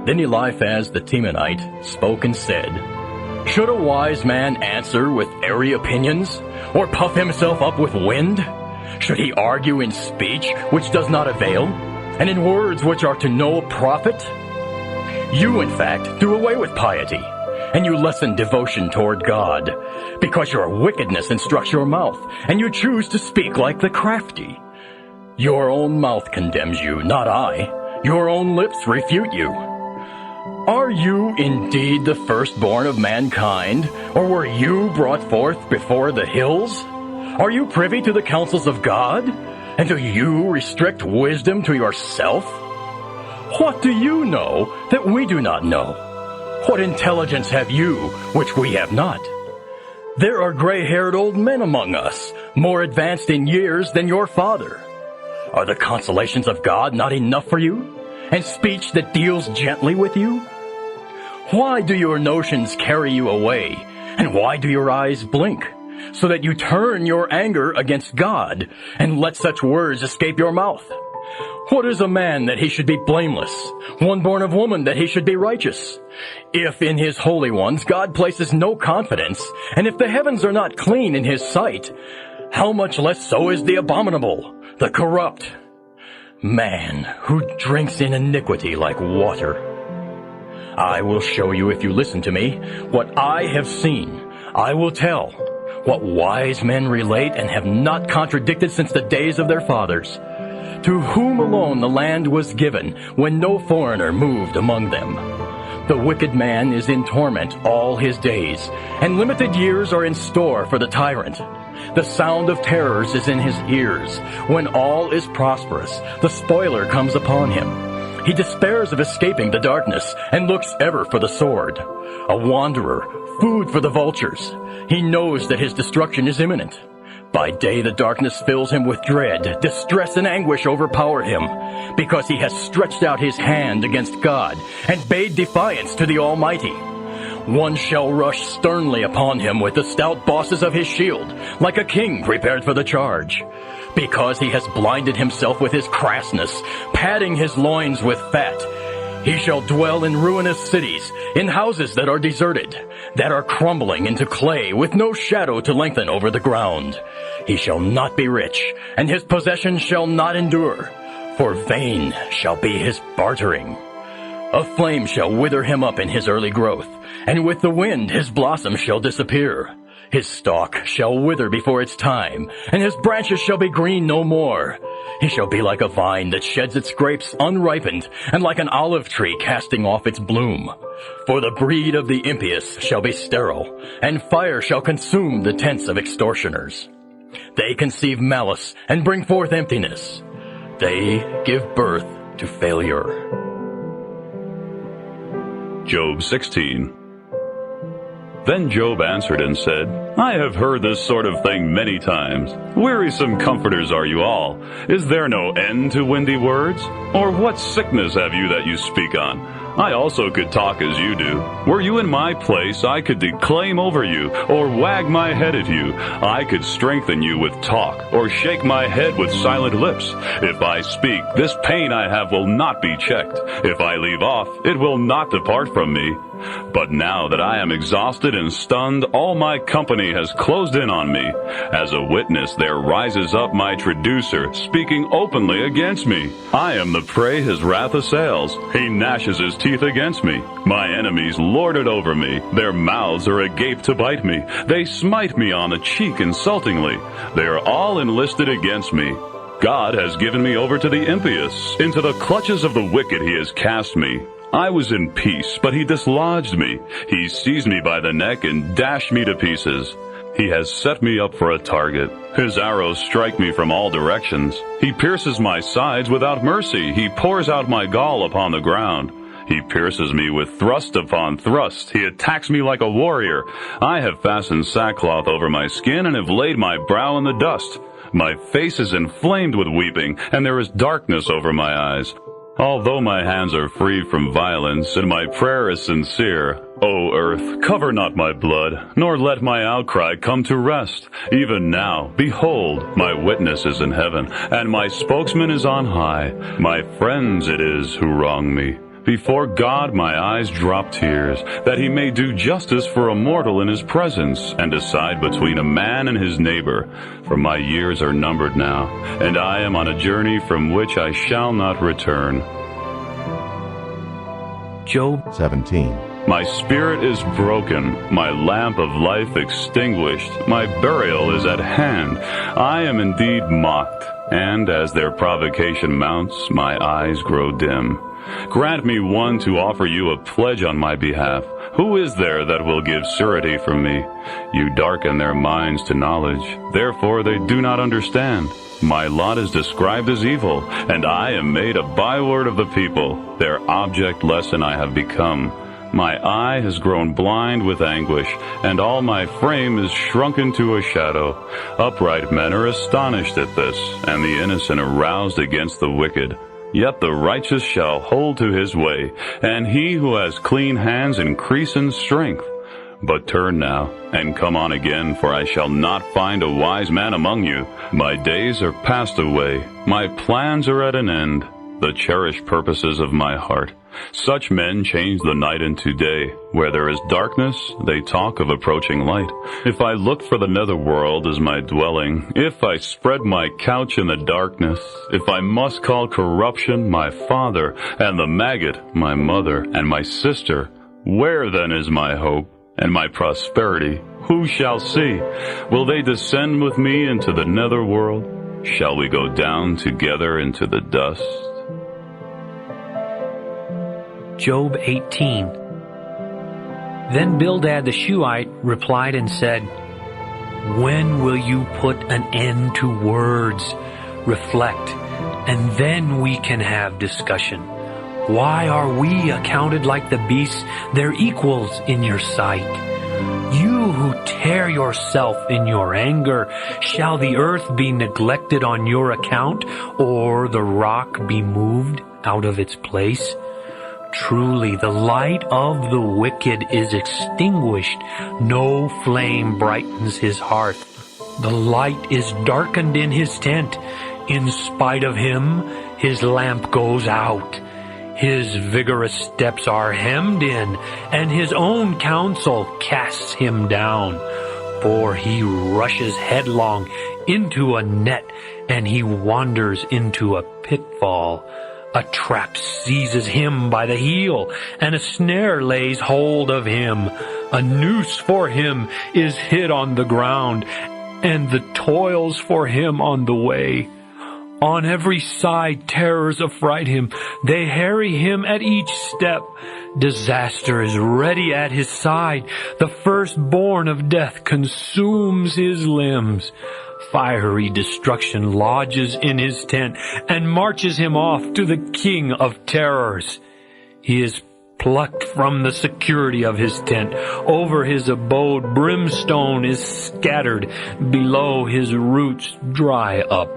Then Eliphaz the Temanite spoke and said, Should a wise man answer with airy opinions, or puff himself up with wind? Should he argue in speech which does not avail, and in words which are to no profit? You, in fact, do away with piety, and you lessen devotion toward God, because your wickedness instructs your mouth, and you choose to speak like the crafty. Your own mouth condemns you, not I. Your own lips refute you. Are you indeed the firstborn of mankind, or were you brought forth before the hills? Are you privy to the counsels of God? And do you restrict wisdom to yourself? What do you know that we do not know? What intelligence have you which we have not? There are gray-haired old men among us, more advanced in years than your father. Are the consolations of God not enough for you, and speech that deals gently with you? Why do your notions carry you away, and why do your eyes blink, so that you turn your anger against God, and let such words escape your mouth? What is a man that he should be blameless, one born of woman that he should be righteous? If in his holy ones God places no confidence, and if the heavens are not clean in his sight, how much less so is the abominable, the corrupt, man who drinks in iniquity like water. I will show you, if you listen to me, what I have seen. I will tell what wise men relate and have not contradicted since the days of their fathers, to whom alone the land was given when no foreigner moved among them. The wicked man is in torment all his days, and limited years are in store for the tyrant. The sound of terrors is in his ears. When all is prosperous, the spoiler comes upon him. He despairs of escaping the darkness and looks ever for the sword. A wanderer, food for the vultures. He knows that his destruction is imminent. By day the darkness fills him with dread. Distress and anguish overpower him, because he has stretched out his hand against God and bade defiance to the Almighty. One shall rush sternly upon him with the stout bosses of his shield, like a king prepared for the charge. Because he has blinded himself with his crassness, padding his loins with fat, he shall dwell in ruinous cities, in houses that are deserted, that are crumbling into clay, with no shadow to lengthen over the ground. He shall not be rich, and his possessions shall not endure, for vain shall be his bartering. A flame shall wither him up in his early growth, and with the wind his blossom shall disappear. His stalk shall wither before its time, and his branches shall be green no more. He shall be like a vine that sheds its grapes unripened, and like an olive tree casting off its bloom. For the breed of the impious shall be sterile, and fire shall consume the tents of extortioners. They conceive malice and bring forth emptiness. They give birth to failure. Job 16. Then Job answered and said, I have heard this sort of thing many times. Wearisome comforters are you all. Is there no end to windy words? Or what sickness have you that you speak on? I also could talk as you do. Were you in my place, I could declaim over you, or wag my head at you. I could strengthen you with talk, or shake my head with silent lips. If I speak, this pain I have will not be checked. If I leave off, it will not depart from me. But now that I am exhausted and stunned, all my company has closed in on me. As a witness, there rises up my traducer, speaking openly against me. I am the prey his wrath assails. He gnashes his teeth against me. My enemies lord it over me. Their mouths are agape to bite me. They smite me on the cheek insultingly. They are all enlisted against me. God has given me over to the impious. Into the clutches of the wicked he has cast me. I was in peace, but he dislodged me. He seized me by the neck and dashed me to pieces. He has set me up for a target. His arrows strike me from all directions. He pierces my sides without mercy. He pours out my gall upon the ground. He pierces me with thrust upon thrust. He attacks me like a warrior. I have fastened sackcloth over my skin and have laid my brow in the dust. My face is inflamed with weeping, and there is darkness over my eyes. Although my hands are free from violence, and my prayer is sincere, O earth, cover not my blood, nor let my outcry come to rest. Even now, behold, my witness is in heaven, and my spokesman is on high. My friends it is who wrong me. Before God my eyes drop tears, that he may do justice for a mortal in his presence, and decide between a man and his neighbor. For my years are numbered now, and I am on a journey from which I shall not return. Job 17. My spirit is broken, my lamp of life extinguished, my burial is at hand. I am indeed mocked, and as their provocation mounts, my eyes grow dim. Grant me one to offer you a pledge on my behalf. Who is there that will give surety from me? You darken their minds to knowledge, therefore they do not understand. My lot is described as evil, and I am made a byword of the people. Their object lesson I have become. My eye has grown blind with anguish, and all my frame is shrunken to a shadow. Upright men are astonished at this, and the innocent are roused against the wicked. Yet the righteous shall hold to his way, and he who has clean hands increase in strength. But turn now, and come on again, for I shall not find a wise man among you. My days are passed away, my plans are at an end, the cherished purposes of my heart. Such men change the night into day. Where there is darkness, they talk of approaching light. If I look for the netherworld as my dwelling, if I spread my couch in the darkness, if I must call corruption my father, and the maggot my mother, and my sister, where then is my hope, and my prosperity? Who shall see? Will they descend with me into the netherworld? Shall we go down together into the dust? Job 18. Then Bildad the Shuhite replied and said, "When will you put an end to words? Reflect, and then we can have discussion. Why are we accounted like the beasts, their equals in your sight? You who tear yourself in your anger, shall the earth be neglected on your account, or the rock be moved out of its place? Truly, the light of the wicked is extinguished. No flame brightens his hearth. The light is darkened in his tent. In spite of him, his lamp goes out. His vigorous steps are hemmed in, and his own counsel casts him down. For he rushes headlong into a net, and he wanders into a pitfall. A trap seizes him by the heel, and a snare lays hold of him. A noose for him is hid on the ground, and the toils for him on the way. On every side terrors affright him. They harry him at each step. Disaster is ready at his side. The firstborn of death consumes his limbs. Fiery destruction lodges in his tent and marches him off to the king of terrors. He is plucked from the security of his tent. Over his abode brimstone is scattered. Below his roots dry up,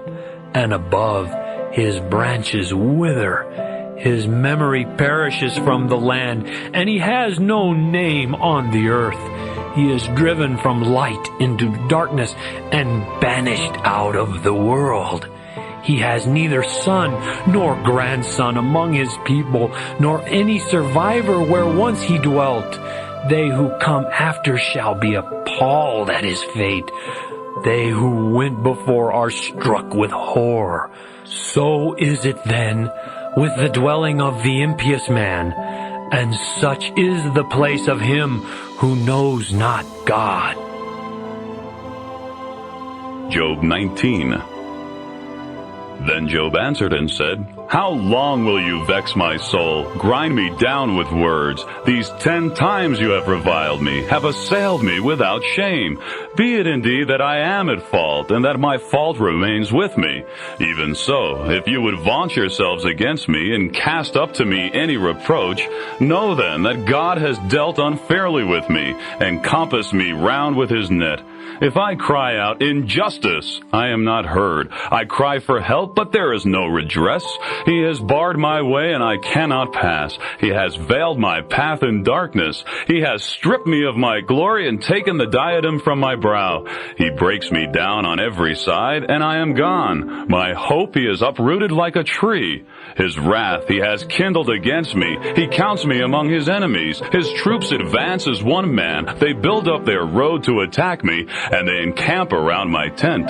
and above his branches wither. His memory perishes from the land, and he has no name on the earth. He is driven from light into darkness and banished out of the world. He has neither son nor grandson among his people, nor any survivor where once he dwelt. They who come after shall be appalled at his fate. They who went before are struck with horror. So is it then with the dwelling of the impious man, and such is the place of him who knows not God. Job 19. Then Job answered and said, How long will you vex my soul, grind me down with words? These 10 times you have reviled me, have assailed me without shame. Be it indeed that I am at fault, and that my fault remains with me. Even so, if you would vaunt yourselves against me, and cast up to me any reproach, know then that God has dealt unfairly with me, and compassed me round with his net. If I cry out, Injustice, I am not heard. I cry for help, but there is no redress. He has barred my way, and I cannot pass. He has veiled my path in darkness. He has stripped me of my glory and taken the diadem from my brow. He breaks me down on every side, and I am gone. My hope he has uprooted like a tree. His wrath he has kindled against me. He counts me among his enemies. His troops advance as one man. They build up their road to attack me, and they encamp around my tent.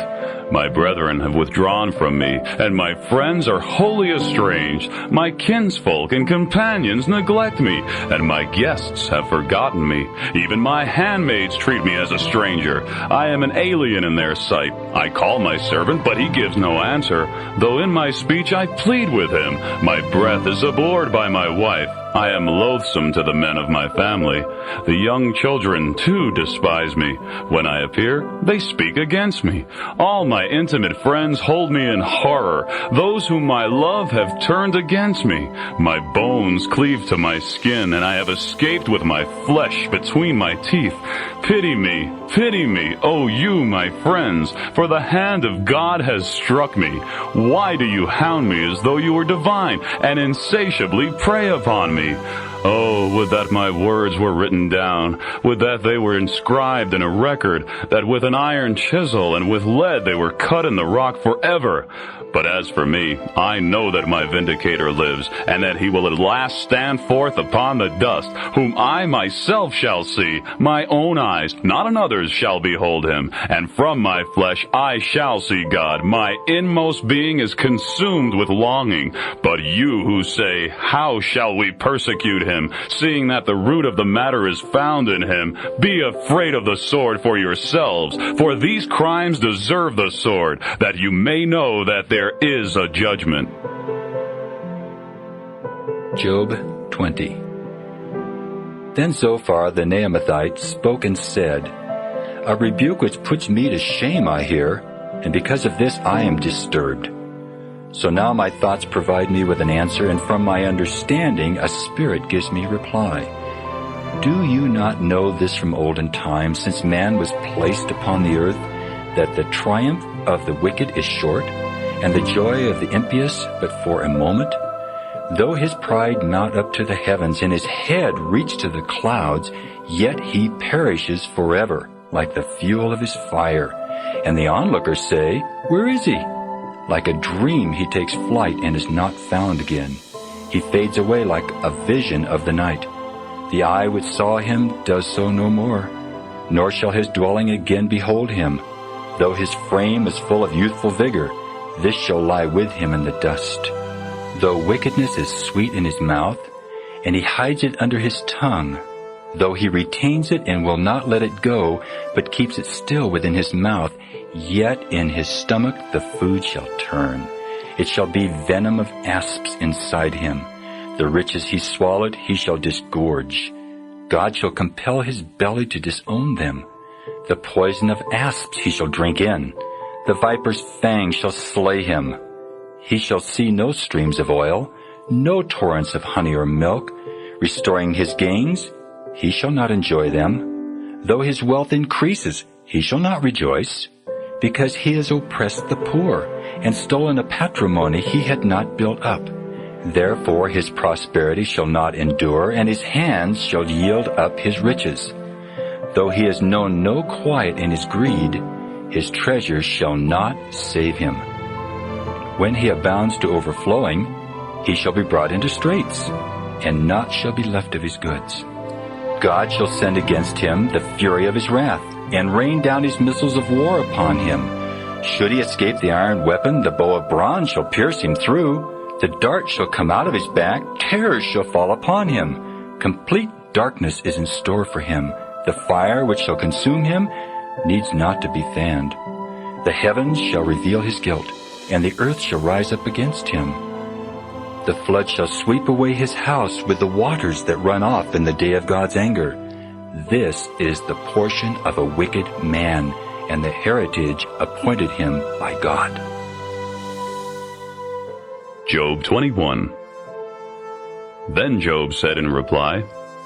My brethren have withdrawn from me, and my friends are wholly estranged. My kinsfolk and companions neglect me, and my guests have forgotten me. Even my handmaids treat me as a stranger. I am an alien in their sight. I call my servant, but he gives no answer. Though in my speech I plead with him, my breath is abhorred by my wife. I am loathsome to the men of my family. The young children, too, despise me. When I appear, they speak against me. All my intimate friends hold me in horror. Those whom I love have turned against me. My bones cleave to my skin, and I have escaped with my flesh between my teeth. Pity me, O you, my friends, for the hand of God has struck me. Why do you hound me as though you were divine, and insatiably prey upon me? Oh, would that my words were written down, would that they were inscribed in a record, that with an iron chisel and with lead they were cut in the rock forever. But as for me, I know that my vindicator lives, and that he will at last stand forth upon the dust, whom I myself shall see. My own eyes, not another's, shall behold him, and from my flesh I shall see God. My inmost being is consumed with longing. But you who say, How shall we persecute him, seeing that the root of the matter is found in him? Be afraid of the sword for yourselves, for these crimes deserve the sword, that you may know that there is a judgment. Job 20. Then Zophar the Naamathite spoke and said, A rebuke which puts me to shame I hear, and because of this I am disturbed. So now my thoughts provide me with an answer, and from my understanding a spirit gives me reply. Do you not know this from olden times, since man was placed upon the earth, that the triumph of the wicked is short, and the joy of the impious but for a moment? Though his pride mount up to the heavens, and his head reach to the clouds, yet he perishes forever, like the fuel of his fire. And the onlookers say, Where is he? Like a dream he takes flight and is not found again. He fades away like a vision of the night. The eye which saw him does so no more, nor shall his dwelling again behold him. Though his frame is full of youthful vigor, this shall lie with him in the dust. Though wickedness is sweet in his mouth, and he hides it under his tongue, though he retains it and will not let it go, but keeps it still within his mouth, yet in his stomach the food shall turn. It shall be venom of asps inside him. The riches he swallowed he shall disgorge. God shall compel his belly to disown them. The poison of asps he shall drink in. The viper's fang shall slay him. He shall see no streams of oil, no torrents of honey or milk. Restoring his gains, he shall not enjoy them. Though his wealth increases, he shall not rejoice, because he has oppressed the poor, and stolen a patrimony he had not built up. Therefore his prosperity shall not endure, and his hands shall yield up his riches. Though he has known no quiet in his greed, his treasures shall not save him. When he abounds to overflowing, he shall be brought into straits, and naught shall be left of his goods. God shall send against him the fury of his wrath, and rain down his missiles of war upon him. Should he escape the iron weapon, the bow of bronze shall pierce him through. The dart shall come out of his back, terrors shall fall upon him. Complete darkness is in store for him. The fire which shall consume him needs not to be fanned. The heavens shall reveal his guilt, and the earth shall rise up against him. The flood shall sweep away his house with the waters that run off in the day of God's anger. This is the portion of a wicked man, and the heritage appointed him by God. Job 21. Then Job said in reply,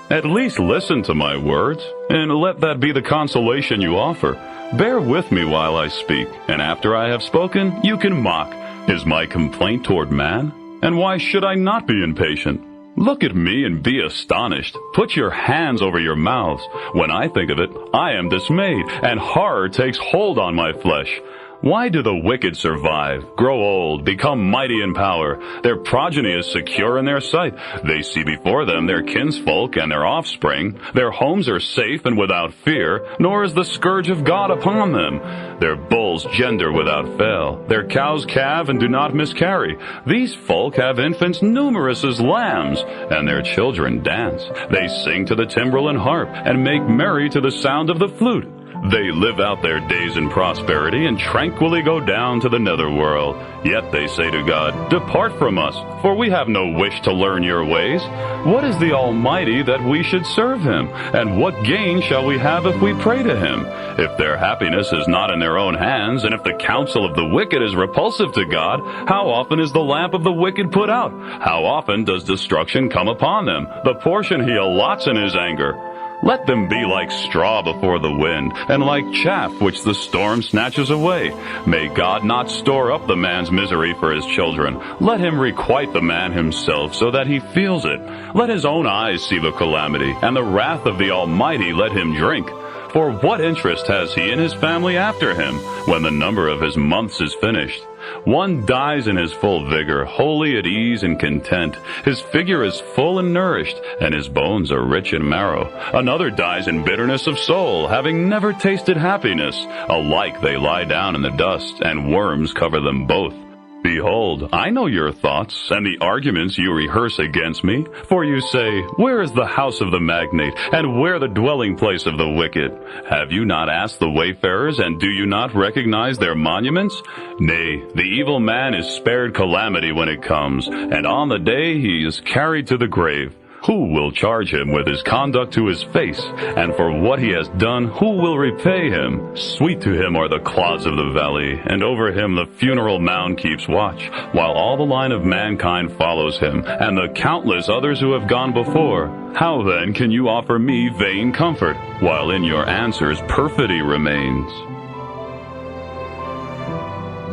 At least listen to my words, and let that be the consolation you offer. Bear with me while I speak, and after I have spoken, you can mock. Is my complaint toward man? And why should I not be impatient? Look at me and be astonished. Put your hands over your mouths. When I think of it, I am dismayed, and horror takes hold on my flesh. Why do the wicked survive, grow old, become mighty in power? Their progeny is secure in their sight. They see before them their kinsfolk and their offspring. Their homes are safe and without fear, nor is the scourge of God upon them. Their bulls gender without fail. Their cows calve and do not miscarry. These folk have infants numerous as lambs, and their children dance. They sing to the timbrel and harp, and make merry to the sound of the flute. They live out their days in prosperity and tranquilly go down to the netherworld. Yet they say to God, Depart from us, for we have no wish to learn your ways. What is the Almighty that we should serve him? And what gain shall we have if we pray to him? If their happiness is not in their own hands, and if the counsel of the wicked is repulsive to God, how often is the lamp of the wicked put out? How often does destruction come upon them, the portion he allots in his anger? Let them be like straw before the wind, and like chaff which the storm snatches away. May God not store up the man's misery for his children. Let him requite the man himself, so that he feels it. Let his own eyes see the calamity, and the wrath of the Almighty let him drink. For what interest has he in his family after him, when the number of his months is finished? One dies in his full vigor, wholly at ease and content. His figure is full and nourished, and his bones are rich in marrow. Another dies in bitterness of soul, having never tasted happiness. Alike they lie down in the dust, and worms cover them both. Behold, I know your thoughts, and the arguments you rehearse against me. For you say, Where is the house of the magnate, and where the dwelling place of the wicked? Have you not asked the wayfarers, and do you not recognize their monuments? Nay, the evil man is spared calamity when it comes, and on the day he is carried to the grave. Who will charge him with his conduct to his face? And for what he has done, who will repay him? Sweet to him are the clods of the valley, and over him the funeral mound keeps watch, while all the line of mankind follows him, and the countless others who have gone before. How then can you offer me vain comfort, while in your answers perfidy remains?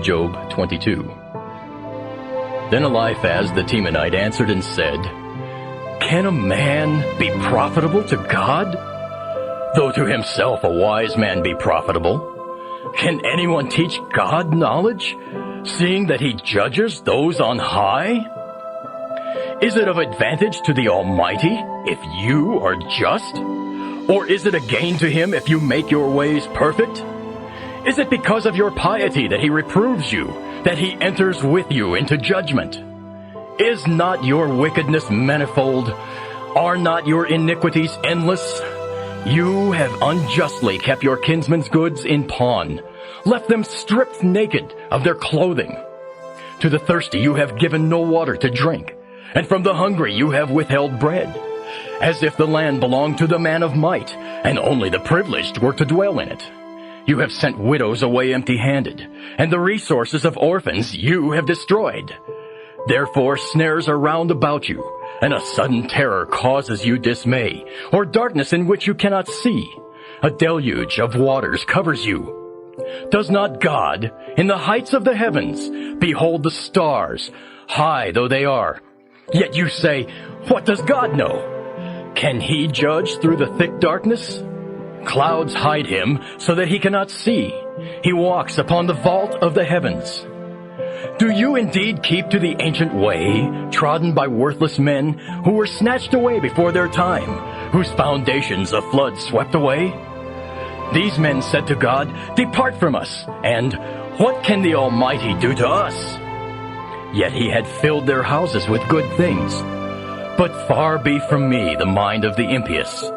Job 22. Then Eliphaz the Temanite answered and said, Can a man be profitable to God? Though to himself a wise man be profitable. Can anyone teach God knowledge, seeing that he judges those on high? Is it of advantage to the Almighty if you are just? Or is it a gain to him if you make your ways perfect? Is it because of your piety that he reproves you, that he enters with you into judgment? Is not your wickedness manifold? Are not your iniquities endless? You have unjustly kept your kinsmen's goods in pawn, left them stripped naked of their clothing. To the thirsty you have given no water to drink, and from the hungry you have withheld bread, as if the land belonged to the man of might, and only the privileged were to dwell in it. You have sent widows away empty-handed, and the resources of orphans you have destroyed. Therefore snares are round about you, and a sudden terror causes you dismay, or darkness in which you cannot see. A deluge of waters covers you. Does not God, in the heights of the heavens, behold the stars, high though they are? Yet you say, What does God know? Can he judge through the thick darkness? Clouds hide him so that he cannot see. He walks upon the vault of the heavens. Do you indeed keep to the ancient way, trodden by worthless men, who were snatched away before their time, whose foundations a flood swept away? These men said to God, Depart from us, and what can the Almighty do to us? Yet he had filled their houses with good things. But far be from me the mind of the impious.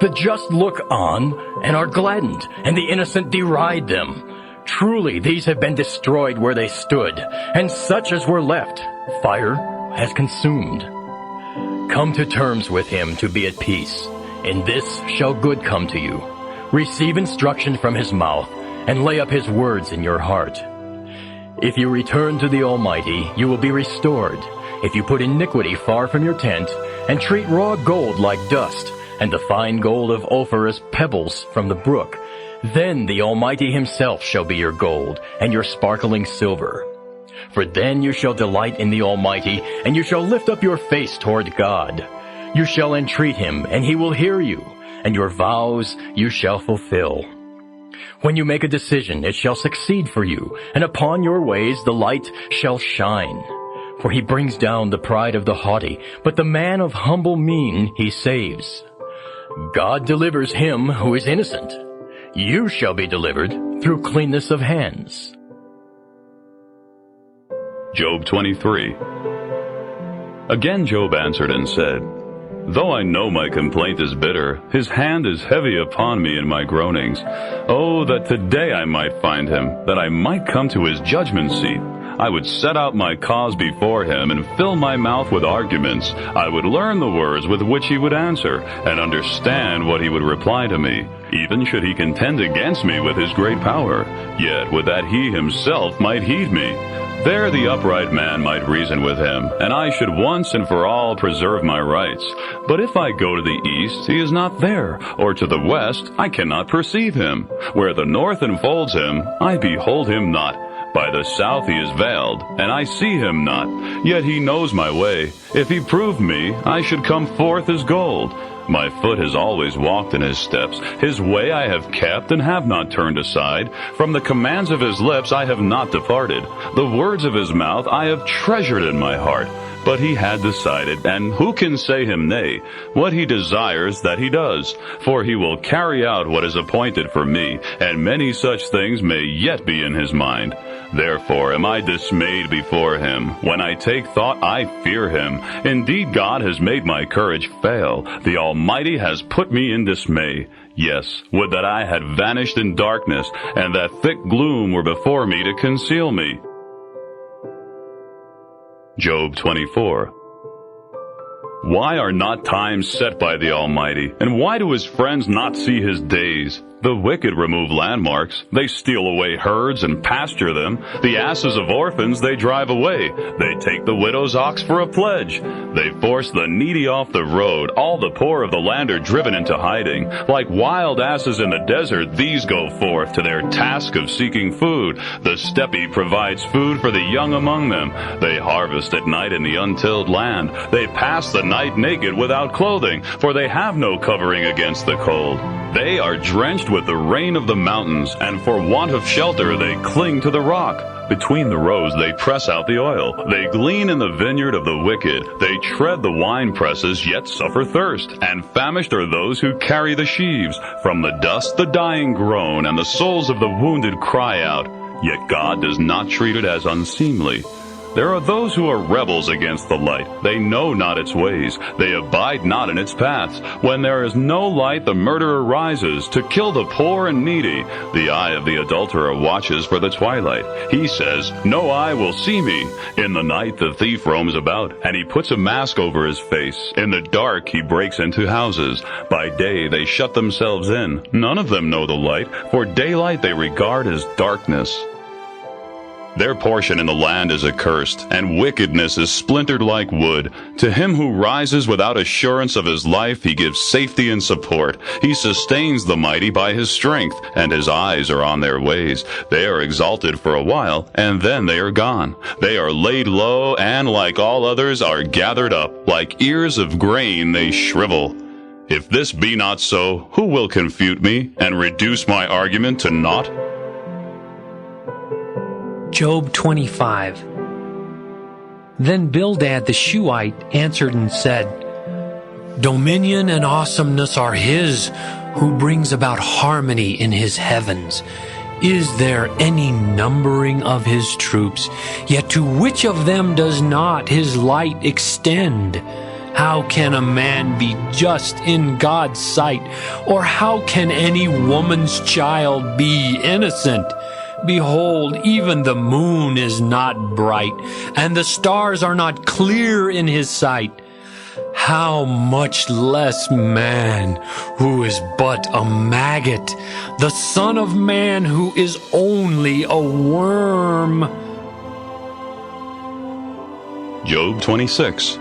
The just look on and are gladdened, and the innocent deride them. Truly these have been destroyed where they stood, and such as were left, fire has consumed. Come to terms with him to be at peace. In this shall good come to you. Receive instruction from his mouth, and lay up his words in your heart. If you return to the Almighty, you will be restored. If you put iniquity far from your tent, and treat raw gold like dust, and the fine gold of Ophir as pebbles from the brook, then the Almighty himself shall be your gold, and your sparkling silver. For then you shall delight in the Almighty, and you shall lift up your face toward God. You shall entreat him, and he will hear you, and your vows you shall fulfill. When you make a decision, it shall succeed for you, and upon your ways the light shall shine. For he brings down the pride of the haughty, but the man of humble mien he saves. God delivers him who is innocent. You shall be delivered through cleanness of hands. Job 23. Again Job answered and said, Though I know my complaint is bitter, his hand is heavy upon me in my groanings. Oh, that today I might find him, that I might come to his judgment seat. I would set out my cause before him and fill my mouth with arguments. I would learn the words with which he would answer, and understand what he would reply to me. Even should he contend against me with his great power, yet would that he himself might heed me. There the upright man might reason with him, and I should once and for all preserve my rights. But if I go to the east, he is not there, or to the west, I cannot perceive him. Where the north enfolds him, I behold him not. By the south he is veiled, and I see him not. Yet he knows my way. If he proved me, I should come forth as gold. My foot has always walked in his steps. His way I have kept and have not turned aside. From the commands of his lips I have not departed. The words of his mouth I have treasured in my heart. But he had decided, and who can say him nay? What he desires, that he does. For he will carry out what is appointed for me, and many such things may yet be in his mind. Therefore am I dismayed before him. When I take thought, I fear him. Indeed, God has made my courage fail. The Almighty has put me in dismay. Yes, would that I had vanished in darkness, and that thick gloom were before me to conceal me. Job 24. Why are not times set by the Almighty? And why do his friends not see his days? The wicked remove landmarks. They steal away herds and pasture them. The asses of orphans they drive away. They take the widow's ox for a pledge. They force the needy off the road. All the poor of the land are driven into hiding. Like wild asses in the desert, these go forth to their task of seeking food. The steppe provides food for the young among them. They harvest at night in the untilled land. They pass the night naked without clothing, for they have no covering against the cold. They are drenched with the rain of the mountains, and for want of shelter they cling to the rock. Between the rows they press out the oil. They glean in the vineyard of the wicked. They tread the wine presses, yet suffer thirst. And famished are those who carry the sheaves. From the dust the dying groan, and the souls of the wounded cry out. Yet God does not treat it as unseemly. There are those who are rebels against the light. They know not its ways. They abide not in its paths. When there is no light, the murderer rises to kill the poor and needy. The eye of the adulterer watches for the twilight. He says, no eye will see me. In the night the thief roams about, and he puts a mask over his face. In the dark he breaks into houses. By day they shut themselves in. None of them know the light, for daylight they regard as darkness. Their portion in the land is accursed, and wickedness is splintered like wood. To him who rises without assurance of his life, he gives safety and support. He sustains the mighty by his strength, and his eyes are on their ways. They are exalted for a while, and then they are gone. They are laid low, and like all others are gathered up. Like ears of grain they shrivel. If this be not so, who will confute me, and reduce my argument to naught? Job 25. Then Bildad the Shuhite answered and said, Dominion and awesomeness are his, who brings about harmony in his heavens. Is there any numbering of his troops? Yet to which of them does not his light extend? How can a man be just in God's sight? Or how can any woman's child be innocent? Behold, even the moon is not bright, and the stars are not clear in his sight. How much less man, who is but a maggot, the son of man, who is only a worm. Job 26.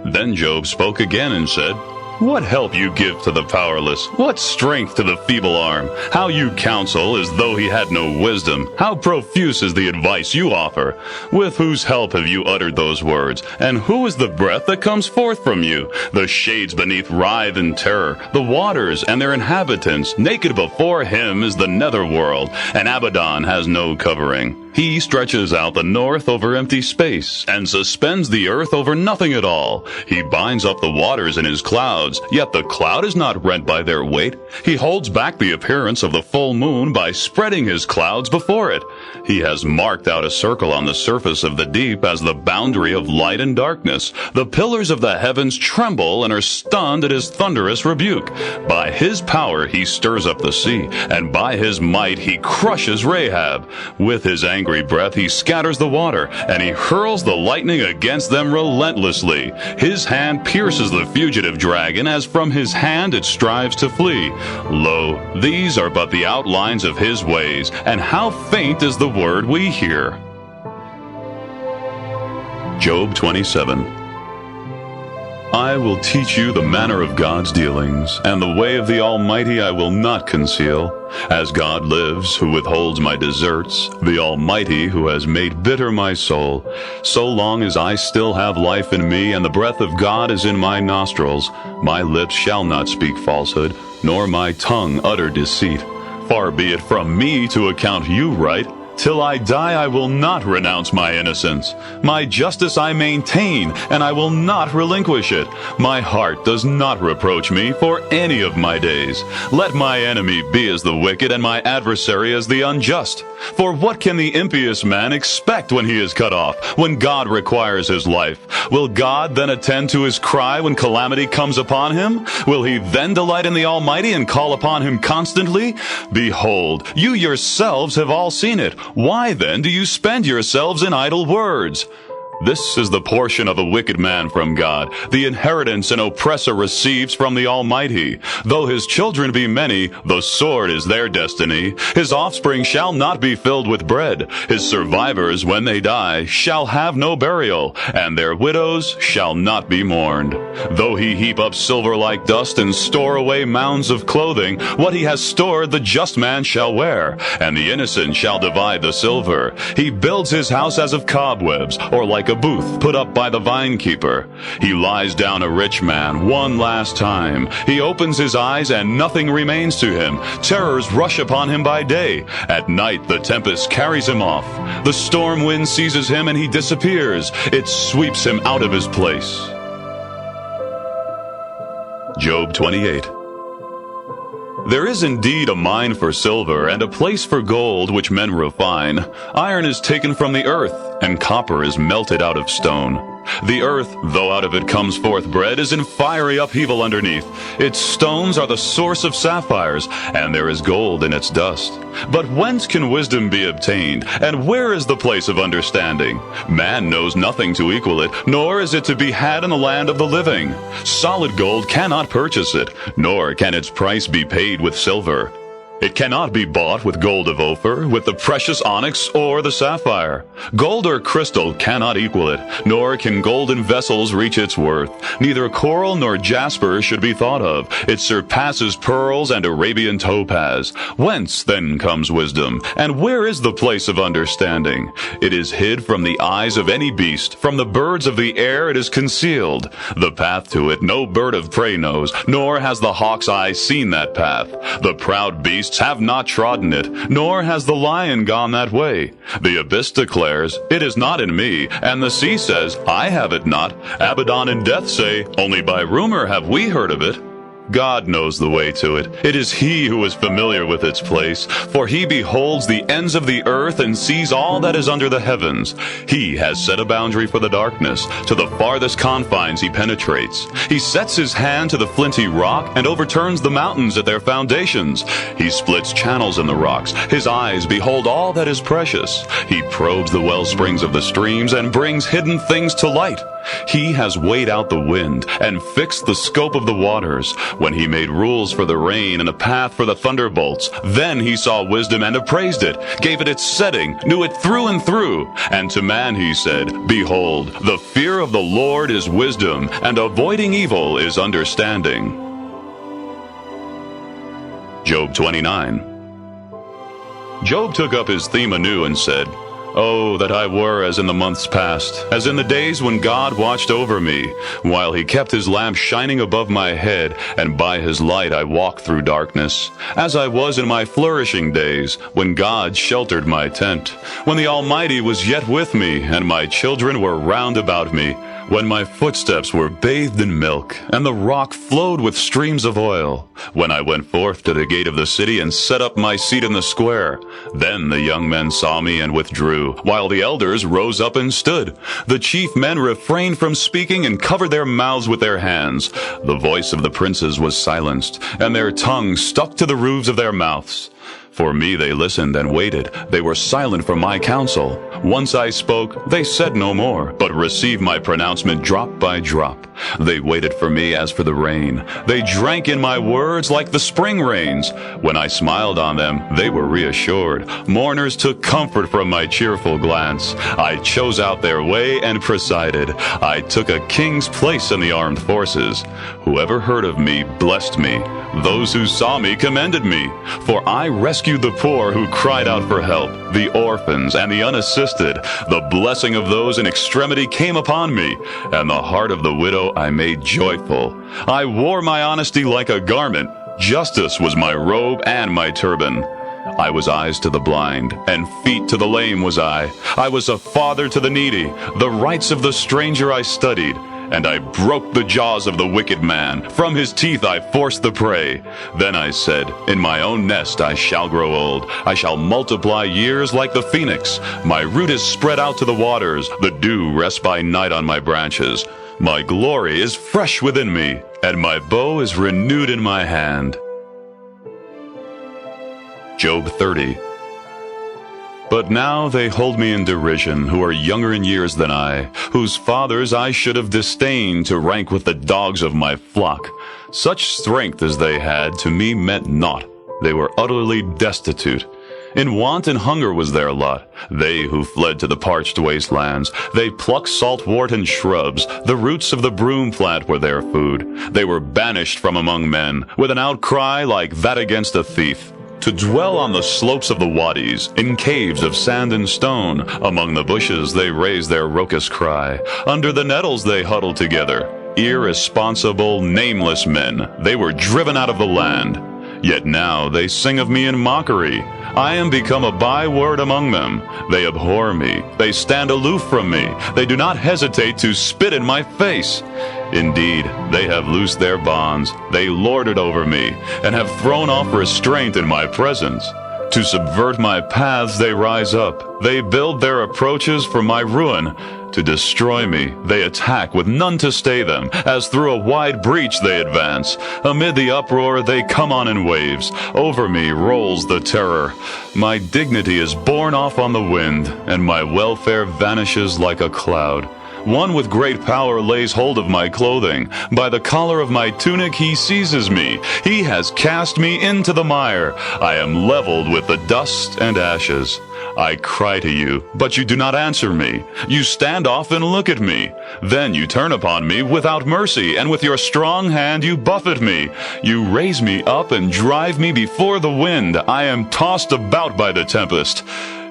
Then Job spoke again and said, What help you give to the powerless? What strength to the feeble arm? How you counsel as though he had no wisdom? How profuse is the advice you offer? With whose help have you uttered those words? And who is the breath that comes forth from you? The shades beneath writhe in terror. The waters and their inhabitants. Naked before him is the nether world, and Abaddon has no covering. He stretches out the north over empty space, and suspends the earth over nothing at all. He binds up the waters in his clouds, yet the cloud is not rent by their weight. He holds back the appearance of the full moon by spreading his clouds before it. He has marked out a circle on the surface of the deep as the boundary of light and darkness. The pillars of the heavens tremble and are stunned at his thunderous rebuke. By his power he stirs up the sea, and by his might he crushes Rahab. With his angry breath he scatters the water, and he hurls the lightning against them relentlessly. His hand pierces the fugitive dragon, as from his hand it strives to flee. Lo, these are but the outlines of his ways, and how faint is the word we hear. Job 27. I will teach you the manner of God's dealings, and the way of the Almighty I will not conceal. As God lives, who withholds my deserts, the Almighty who has made bitter my soul, so long as I still have life in me, and the breath of God is in my nostrils, my lips shall not speak falsehood, nor my tongue utter deceit. Far be it from me to account you right. Till I die I will not renounce my innocence. My justice I maintain, and I will not relinquish it. My heart does not reproach me for any of my days. Let my enemy be as the wicked, and my adversary as the unjust. For what can the impious man expect when he is cut off, when God requires his life? Will God then attend to his cry when calamity comes upon him? Will he then delight in the Almighty and call upon him constantly? Behold, you yourselves have all seen it. Why then do you spend yourselves in idle words? This is the portion of a wicked man from God, the inheritance an oppressor receives from the Almighty. Though his children be many, the sword is their destiny. His offspring shall not be filled with bread. His survivors, when they die, shall have no burial, and their widows shall not be mourned. Though he heap up silver like dust and store away mounds of clothing, what he has stored the just man shall wear, and the innocent shall divide the silver. He builds his house as of cobwebs, or like a booth put up by the vinekeeper. He lies down a rich man one last time. He opens his eyes and nothing remains to him. Terrors rush upon him by day. At night the tempest carries him off. The storm wind seizes him and he disappears. It sweeps him out of his place. Job 28. There is indeed a mine for silver, and a place for gold which men refine. Iron is taken from the earth, and copper is melted out of stone. The earth, though out of it comes forth bread, is in fiery upheaval underneath. Its stones are the source of sapphires, and there is gold in its dust. But whence can wisdom be obtained, and where is the place of understanding? Man knows nothing to equal it, nor is it to be had in the land of the living. Solid gold cannot purchase it, nor can its price be paid with silver. It cannot be bought with gold of Ophir, with the precious onyx, or the sapphire. Gold or crystal cannot equal it, nor can golden vessels reach its worth. Neither coral nor jasper should be thought of. It surpasses pearls and Arabian topaz. Whence then comes wisdom? And where is the place of understanding? It is hid from the eyes of any beast. From the birds of the air it is concealed. The path to it no bird of prey knows, nor has the hawk's eye seen that path. The proud beast have not trodden it, nor has the lion gone that way. The abyss declares, it is not in me, and the sea says, I have it not. Abaddon and death say, only by rumor have we heard of it. God knows the way to it. It is he who is familiar with its place, for he beholds the ends of the earth and sees all that is under the heavens. He has set a boundary for the darkness. To the farthest confines he penetrates. He sets his hand to the flinty rock and overturns the mountains at their foundations. He splits channels in the rocks. His eyes behold all that is precious. He probes the well springs of the streams and brings hidden things to light. He has weighed out the wind and fixed the scope of the waters. When he made rules for the rain and a path for the thunderbolts, then he saw wisdom and appraised it, gave it its setting, knew it through and through. And to man he said, behold, the fear of the Lord is wisdom, and avoiding evil is understanding. Job 29. Job took up his theme anew and said, Oh, that I were as in the months past, as in the days when God watched over me, while he kept his lamp shining above my head, and by his light I walked through darkness, as I was in my flourishing days, when God sheltered my tent, when the Almighty was yet with me, and my children were round about me, when my footsteps were bathed in milk, and the rock flowed with streams of oil, when I went forth to the gate of the city and set up my seat in the square. Then the young men saw me and withdrew, while the elders rose up and stood. The chief men refrained from speaking and covered their mouths with their hands. The voice of the princes was silenced, and their tongues stuck to the roofs of their mouths. For me they listened and waited. They were silent for my counsel. Once I spoke, they said no more, but received my pronouncement drop by drop. They waited for me as for the rain. They drank in my words like the spring rains. When I smiled on them, they were reassured. Mourners took comfort from my cheerful glance. I chose out their way and presided. I took a king's place in the armed forces. Whoever heard of me blessed me. Those who saw me commended me. For I rescued the poor who cried out for help, the orphans and the unassisted. The blessing of those in extremity came upon me, and the heart of the widow I made joyful. I wore my honesty like a garment. Justice was my robe and my turban. I was eyes to the blind, and feet to the lame was I. I was a father to the needy. The rights of the stranger I studied. And I broke the jaws of the wicked man. From his teeth I forced the prey. Then I said, in my own nest I shall grow old. I shall multiply years like the phoenix. My root is spread out to the waters. The dew rests by night on my branches. My glory is fresh within me, and my bow is renewed in my hand. Job 30. But now they hold me in derision, who are younger in years than I, whose fathers I should have disdained to rank with the dogs of my flock. Such strength as they had to me meant naught. They were utterly destitute. In want and hunger was their lot, they who fled to the parched wastelands. They plucked saltwort and shrubs, the roots of the broom plant were their food. They were banished from among men, with an outcry like that against a thief. To dwell on the slopes of the wadis, in caves of sand and stone, among the bushes they raised their raucous cry. Under the nettles they huddled together. Irresponsible, nameless men, they were driven out of the land. Yet now they sing of me in mockery. I am become a byword among them. They abhor me. They stand aloof from me. They do not hesitate to spit in my face. Indeed, they have loosed their bonds. They lord it over me, and have thrown off restraint in my presence. To subvert my paths they rise up. They build their approaches for my ruin. To destroy me, they attack with none to stay them. As through a wide breach they advance. Amid the uproar they come on in waves. Over me rolls the terror. My dignity is borne off on the wind, and my welfare vanishes like a cloud. One with great power lays hold of my clothing. By the collar of my tunic he seizes me. He has cast me into the mire. I am leveled with the dust and ashes. I cry to you, but you do not answer me. You stand off and look at me. Then you turn upon me without mercy, and with your strong hand you buffet me. You raise me up and drive me before the wind. I am tossed about by the tempest.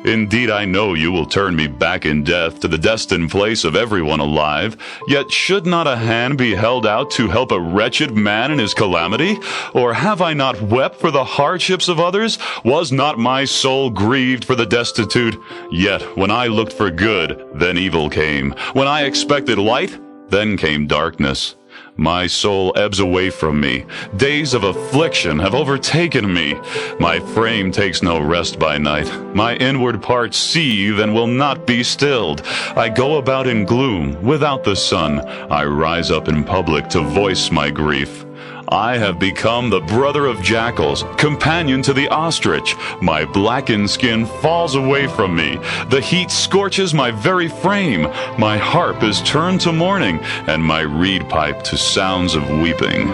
Indeed, I know you will turn me back in death to the destined place of everyone alive. Yet should not a hand be held out to help a wretched man in his calamity? Or have I not wept for the hardships of others? Was not my soul grieved for the destitute? Yet when I looked for good, then evil came. When I expected light, then came darkness. My soul ebbs away from me. Days of affliction have overtaken me. My frame takes no rest by night. My inward parts seethe and will not be stilled. I go about in gloom, without the sun. I rise up in public to voice my grief. I have become the brother of jackals, companion to the ostrich. My blackened skin falls away from me. The heat scorches my very frame. My harp is turned to mourning, and my reed pipe to sounds of weeping.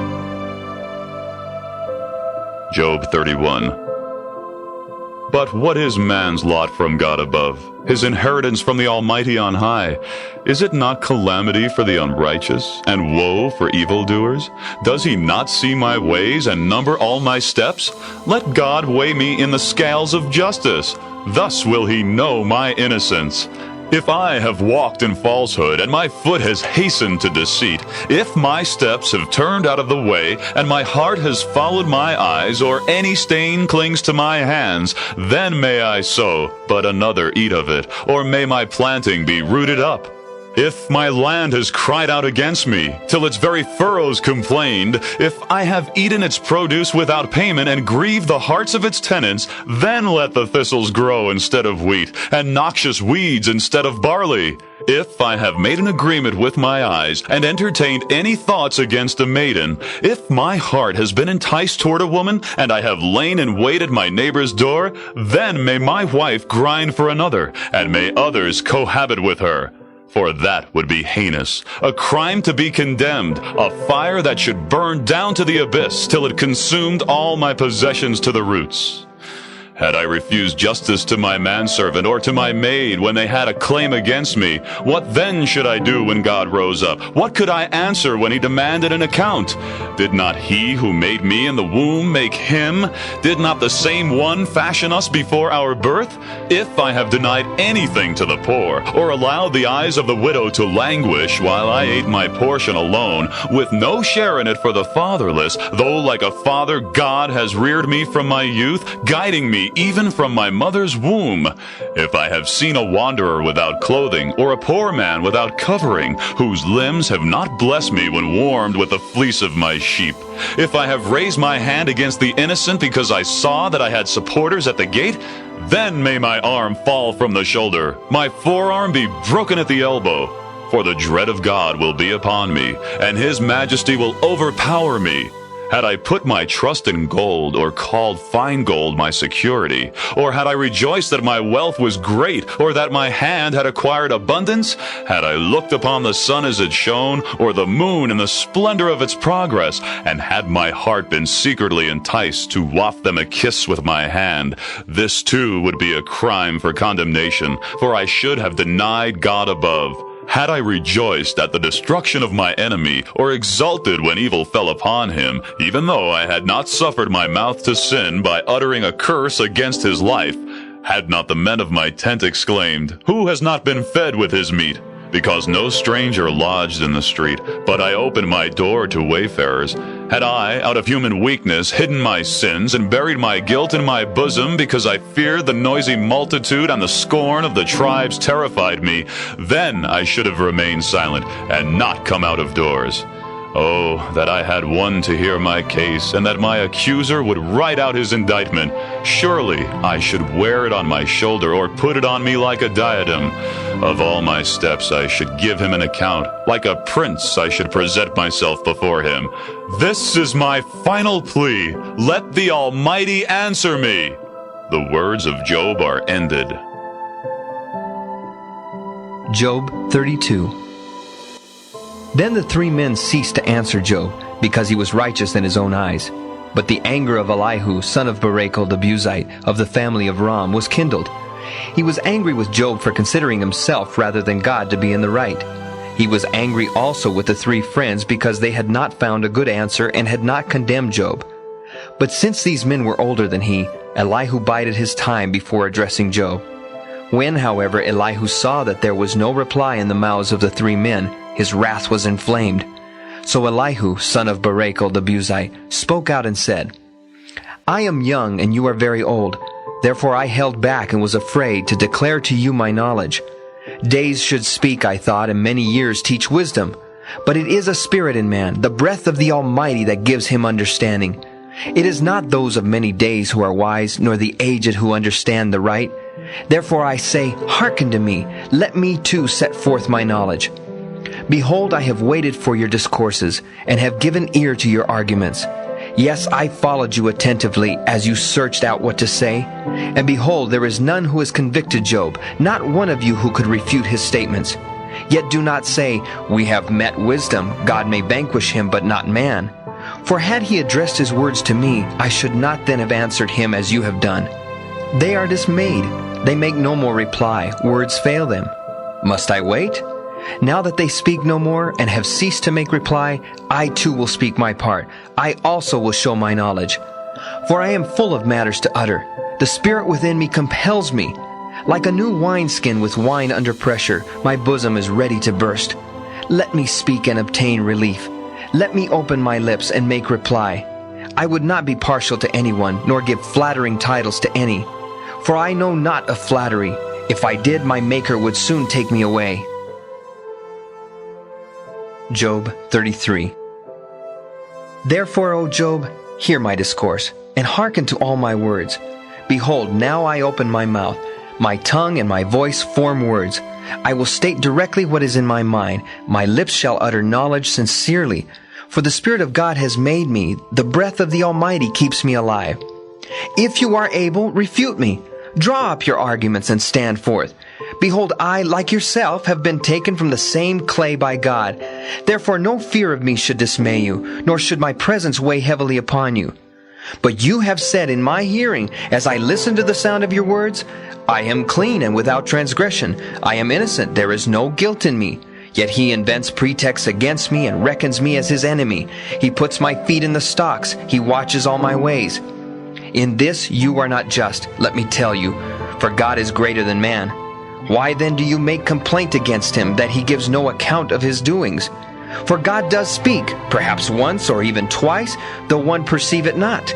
Job 31. But what is man's lot from God above, his inheritance from the Almighty on high? Is it not calamity for the unrighteous, and woe for evildoers? Does he not see my ways and number all my steps? Let God weigh me in the scales of justice. Thus will he know my innocence. If I have walked in falsehood, and my foot has hastened to deceit, if my steps have turned out of the way, and my heart has followed my eyes, or any stain clings to my hands, then may I sow, but another eat of it, or may my planting be rooted up. If my land has cried out against me, till its very furrows complained, if I have eaten its produce without payment and grieved the hearts of its tenants, then let the thistles grow instead of wheat, and noxious weeds instead of barley. If I have made an agreement with my eyes, and entertained any thoughts against a maiden, if my heart has been enticed toward a woman, and I have lain in wait at my neighbor's door, then may my wife grind for another, and may others cohabit with her. For that would be heinous, a crime to be condemned, a fire that should burn down to the abyss till it consumed all my possessions to the roots. Had I refused justice to my manservant or to my maid when they had a claim against me, what then should I do when God rose up? What could I answer when he demanded an account? Did not he who made me in the womb make him? Did not the same one fashion us before our birth? If I have denied anything to the poor, or allowed the eyes of the widow to languish while I ate my portion alone, with no share in it for the fatherless, though like a father God has reared me from my youth, guiding me even from my mother's womb. If I have seen a wanderer without clothing, or a poor man without covering, whose limbs have not blessed me when warmed with the fleece of my sheep, if I have raised my hand against the innocent because I saw that I had supporters at the gate, then may my arm fall from the shoulder, my forearm be broken at the elbow. For the dread of God will be upon me, and his majesty will overpower me. Had I put my trust in gold, or called fine gold my security, or had I rejoiced that my wealth was great, or that my hand had acquired abundance, had I looked upon the sun as it shone, or the moon in the splendor of its progress, and had my heart been secretly enticed to waft them a kiss with my hand, this too would be a crime for condemnation, for I should have denied God above. Had I rejoiced at the destruction of my enemy, or exulted when evil fell upon him, even though I had not suffered my mouth to sin by uttering a curse against his life, had not the men of my tent exclaimed, "Who has not been fed with his meat?" Because no stranger lodged in the street, but I opened my door to wayfarers. Had I, out of human weakness, hidden my sins and buried my guilt in my bosom because I feared the noisy multitude and the scorn of the tribes terrified me, then I should have remained silent and not come out of doors. Oh, that I had one to hear my case, and that my accuser would write out his indictment. Surely I should wear it on my shoulder or put it on me like a diadem. Of all my steps I should give him an account. Like a prince I should present myself before him. This is my final plea. Let the Almighty answer me. The words of Job are ended. Job 32. Then the three men ceased to answer Job, because he was righteous in his own eyes. But the anger of Elihu, son of Barachel the Buzite, of the family of Ram, was kindled. He was angry with Job for considering himself rather than God to be in the right. He was angry also with the three friends because they had not found a good answer and had not condemned Job. But since these men were older than he, Elihu bided his time before addressing Job. When, however, Elihu saw that there was no reply in the mouths of the three men, his wrath was inflamed. So Elihu, son of Barachel the Buzite, spoke out and said, I am young and you are very old. Therefore I held back and was afraid to declare to you my knowledge. Days should speak, I thought, and many years teach wisdom. But it is a spirit in man, the breath of the Almighty, that gives him understanding. It is not those of many days who are wise, nor the aged who understand the right. Therefore I say, hearken to me, let me too set forth my knowledge. Behold, I have waited for your discourses, and have given ear to your arguments. Yes, I followed you attentively, as you searched out what to say. And behold, there is none who has convicted Job, not one of you who could refute his statements. Yet do not say, we have met wisdom, God may vanquish him, but not man. For had he addressed his words to me, I should not then have answered him as you have done. They are dismayed, they make no more reply, words fail them. Must I wait? Now that they speak no more and have ceased to make reply, I too will speak my part. I also will show my knowledge. For I am full of matters to utter. The spirit within me compels me. Like a new wineskin with wine under pressure, my bosom is ready to burst. Let me speak and obtain relief. Let me open my lips and make reply. I would not be partial to anyone, nor give flattering titles to any. For I know not of flattery. If I did, my Maker would soon take me away. Job 33. Therefore, O Job, hear my discourse, and hearken to all my words. Behold, now I open my mouth. My tongue and my voice form words. I will state directly what is in my mind. My lips shall utter knowledge sincerely. For the Spirit of God has made me. The breath of the Almighty keeps me alive. If you are able, refute me. Draw up your arguments and stand forth. Behold, I, like yourself, have been taken from the same clay by God. Therefore no fear of me should dismay you, nor should my presence weigh heavily upon you. But you have said in my hearing, as I listened to the sound of your words, I am clean and without transgression. I am innocent, there is no guilt in me. Yet he invents pretexts against me and reckons me as his enemy. He puts my feet in the stocks. He watches all my ways. In this you are not just, let me tell you, for God is greater than man. Why then do you make complaint against him that he gives no account of his doings? For God does speak, perhaps once or even twice, though one perceive it not.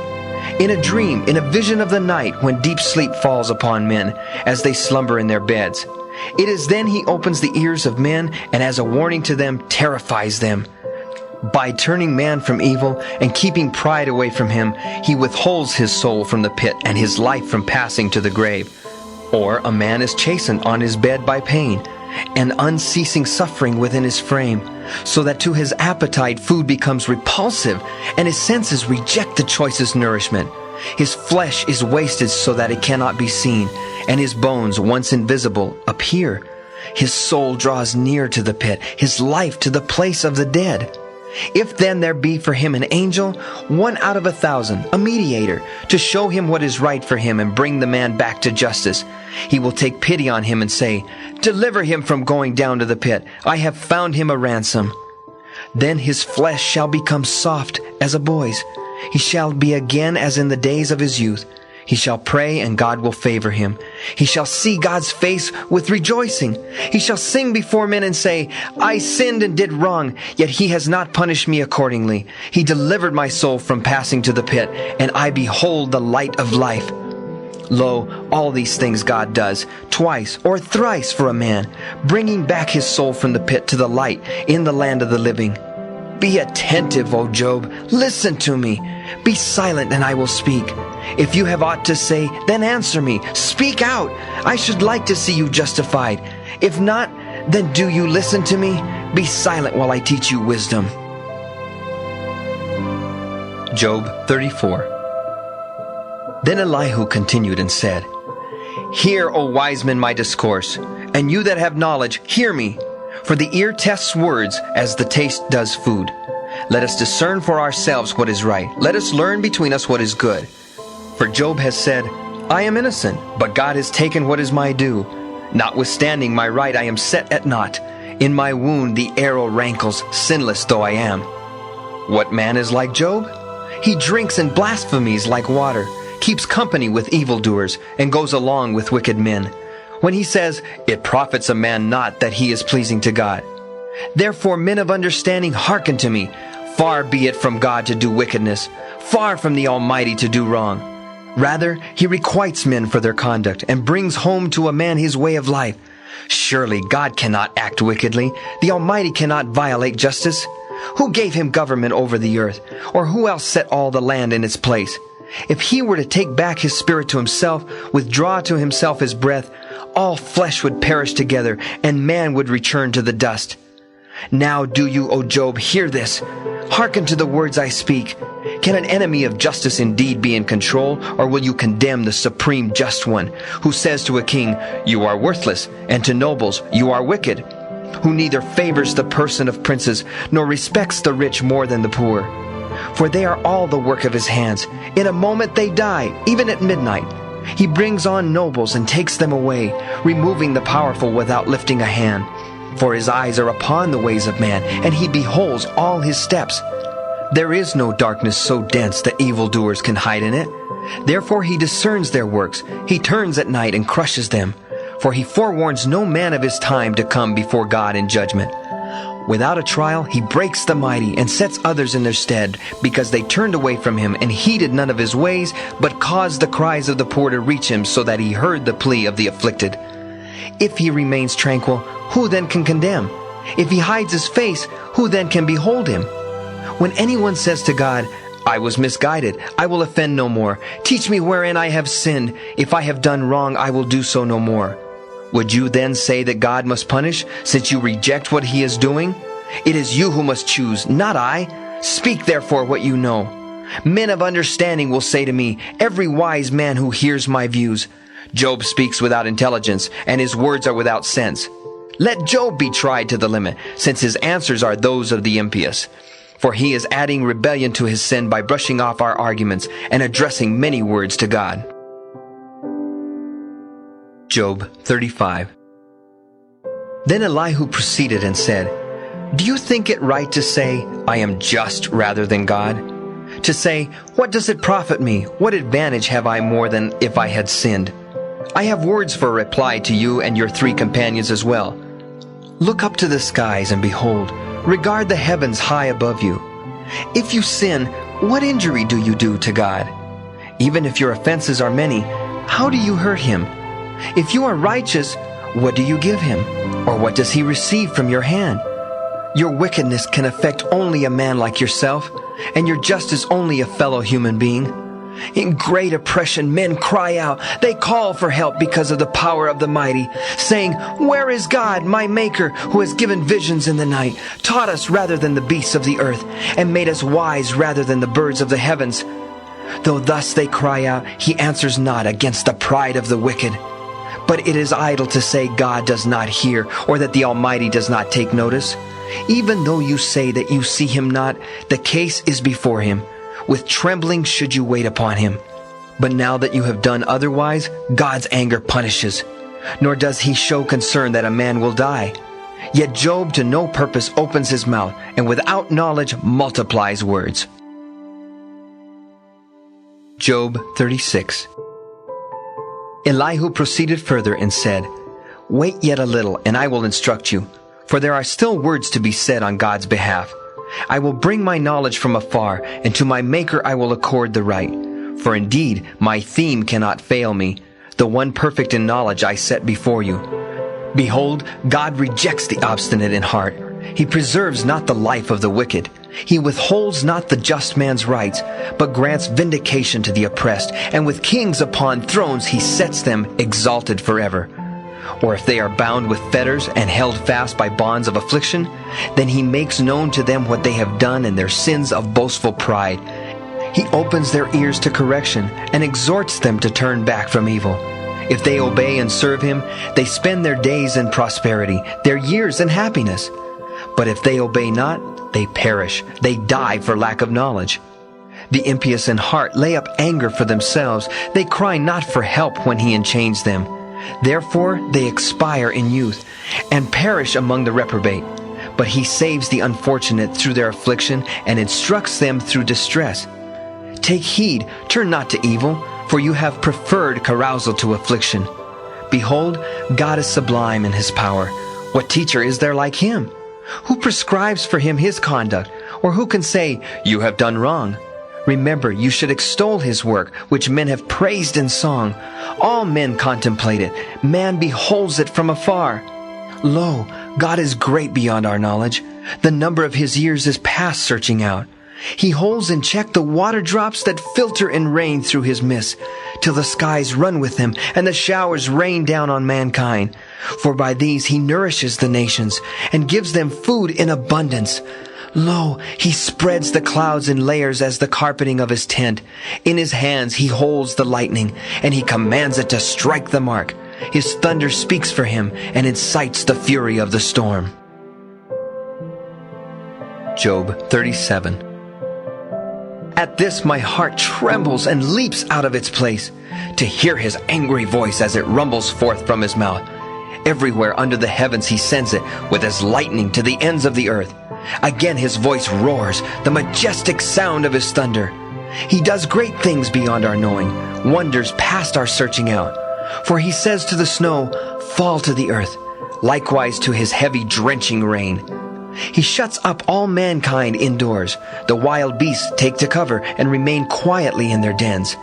In a dream, in a vision of the night, when deep sleep falls upon men, as they slumber in their beds. It is then he opens the ears of men, and as a warning to them, terrifies them. By turning man from evil and keeping pride away from him, he withholds his soul from the pit and his life from passing to the grave. Or a man is chastened on his bed by pain. and unceasing suffering within his frame, so that to his appetite food becomes repulsive, and his senses reject the choicest nourishment. His flesh is wasted so that it cannot be seen, and his bones, once invisible, appear. His soul draws near to the pit, his life to the place of the dead. If then there be for him an angel, 1 out of 1,000, a mediator, to show him what is right for him and bring the man back to justice, he will take pity on him and say, "Deliver him from going down to the pit. I have found him a ransom." Then his flesh shall become soft as a boy's. He shall be again as in the days of his youth. He shall pray, and God will favor him. He shall see God's face with rejoicing. He shall sing before men and say, "I sinned and did wrong, yet he has not punished me accordingly. He delivered my soul from passing to the pit, and I behold the light of life." Lo, all these things God does, twice or thrice for a man, bringing back his soul from the pit to the light in the land of the living. Be attentive, O Job, listen to me. Be silent, and I will speak. If you have aught to say, then answer me. Speak out. I should like to see you justified. If not, then do you listen to me? Be silent while I teach you wisdom. Job 34. Then Elihu continued and said, "Hear, O wise men, my discourse, and you that have knowledge, hear me. For the ear tests words as the taste does food. Let us discern for ourselves what is right. Let us learn between us what is good. For Job has said, I am innocent, but God has taken what is my due. Notwithstanding my right I am set at naught. In my wound the arrow rankles, sinless though I am. What man is like Job? He drinks and blasphemies like water, keeps company with evildoers, and goes along with wicked men. When he says, it profits a man not that he is pleasing to God. Therefore men of understanding hearken to me. Far be it from God to do wickedness, far from the Almighty to do wrong. Rather, he requites men for their conduct, and brings home to a man his way of life. Surely God cannot act wickedly. The Almighty cannot violate justice. Who gave him government over the earth? Or who else set all the land in its place? If he were to take back his spirit to himself, withdraw to himself his breath, all flesh would perish together, and man would return to the dust. Now do you, O Job, hear this. Hearken to the words I speak. Can an enemy of justice indeed be in control, or will you condemn the supreme just one, who says to a king, you are worthless, and to nobles, you are wicked, who neither favors the person of princes, nor respects the rich more than the poor? For they are all the work of his hands. In a moment they die, even at midnight. He brings on nobles and takes them away, removing the powerful without lifting a hand. For his eyes are upon the ways of man, and he beholds all his steps. There is no darkness so dense that evildoers can hide in it. Therefore he discerns their works. He turns at night and crushes them. For he forewarns no man of his time to come before God in judgment. Without a trial, he breaks the mighty and sets others in their stead, because they turned away from him and heeded none of his ways, but caused the cries of the poor to reach him, so that he heard the plea of the afflicted. If he remains tranquil, who then can condemn? If he hides his face, who then can behold him? When anyone says to God, I was misguided, I will offend no more. Teach me wherein I have sinned. If I have done wrong, I will do so no more. Would you then say that God must punish, since you reject what he is doing? It is you who must choose, not I. Speak therefore what you know. Men of understanding will say to me, every wise man who hears my views. Job speaks without intelligence, and his words are without sense. Let Job be tried to the limit, since his answers are those of the impious. For he is adding rebellion to his sin by brushing off our arguments and addressing many words to God. Job 35. Then Elihu proceeded and said, Do you think it right to say, I am just rather than God? To say, what does it profit me? What advantage have I more than if I had sinned? I have words for reply to you and your 3 companions as well. Look up to the skies and behold, regard the heavens high above you. If you sin, what injury do you do to God? Even if your offenses are many, how do you hurt him? If you are righteous, what do you give him? Or what does he receive from your hand? Your wickedness can affect only a man like yourself, and your justice only a fellow human being. In great oppression men cry out. They call for help because of the power of the mighty, saying, "Where is God, my Maker, who has given visions in the night, taught us rather than the beasts of the earth, and made us wise rather than the birds of the heavens?" Though thus they cry out, he answers not against the pride of the wicked. But it is idle to say God does not hear, or that the Almighty does not take notice. Even though you say that you see him not, the case is before him. With trembling should you wait upon him. But now that you have done otherwise, God's anger punishes. Nor does he show concern that a man will die. Yet Job to no purpose opens his mouth, and without knowledge multiplies words. Job 36. Elihu proceeded further and said, "Wait yet a little, and I will instruct you, for there are still words to be said on God's behalf. I will bring my knowledge from afar, and to my Maker I will accord the right. For indeed my theme cannot fail me, the one perfect in knowledge I set before you. Behold, God rejects the obstinate in heart. He preserves not the life of the wicked. He withholds not the just man's rights, but grants vindication to the oppressed, and with kings upon thrones he sets them exalted forever. Or if they are bound with fetters and held fast by bonds of affliction, then he makes known to them what they have done and their sins of boastful pride. He opens their ears to correction and exhorts them to turn back from evil. If they obey and serve him, they spend their days in prosperity, their years in happiness. But if they obey not, they perish. They die for lack of knowledge. The impious in heart lay up anger for themselves. They cry not for help when he enchains them. Therefore they expire in youth, and perish among the reprobate. But he saves the unfortunate through their affliction, and instructs them through distress. Take heed, turn not to evil, for you have preferred carousal to affliction. Behold, God is sublime in his power. What teacher is there like him? Who prescribes for him his conduct, or who can say, "You have done wrong"? Remember, you should extol his work, which men have praised in song. All men contemplate it. Man beholds it from afar. Lo, God is great beyond our knowledge. The number of his years is past searching out. He holds in check the water drops that filter in rain through his mist, till the skies run with him, and the showers rain down on mankind. For by these he nourishes the nations, and gives them food in abundance. Lo, he spreads the clouds in layers as the carpeting of his tent. In his hands he holds the lightning, and he commands it to strike the mark. His thunder speaks for him, and incites the fury of the storm. Job 37. At this my heart trembles and leaps out of its place, to hear his angry voice as it rumbles forth from his mouth. Everywhere under the heavens he sends it, with his lightning to the ends of the earth. Again his voice roars, the majestic sound of his thunder. He does great things beyond our knowing, wonders past our searching out. For he says to the snow, "Fall to the earth," likewise to his heavy drenching rain. He shuts up all mankind indoors. The wild beasts take to cover and remain quietly in their dens.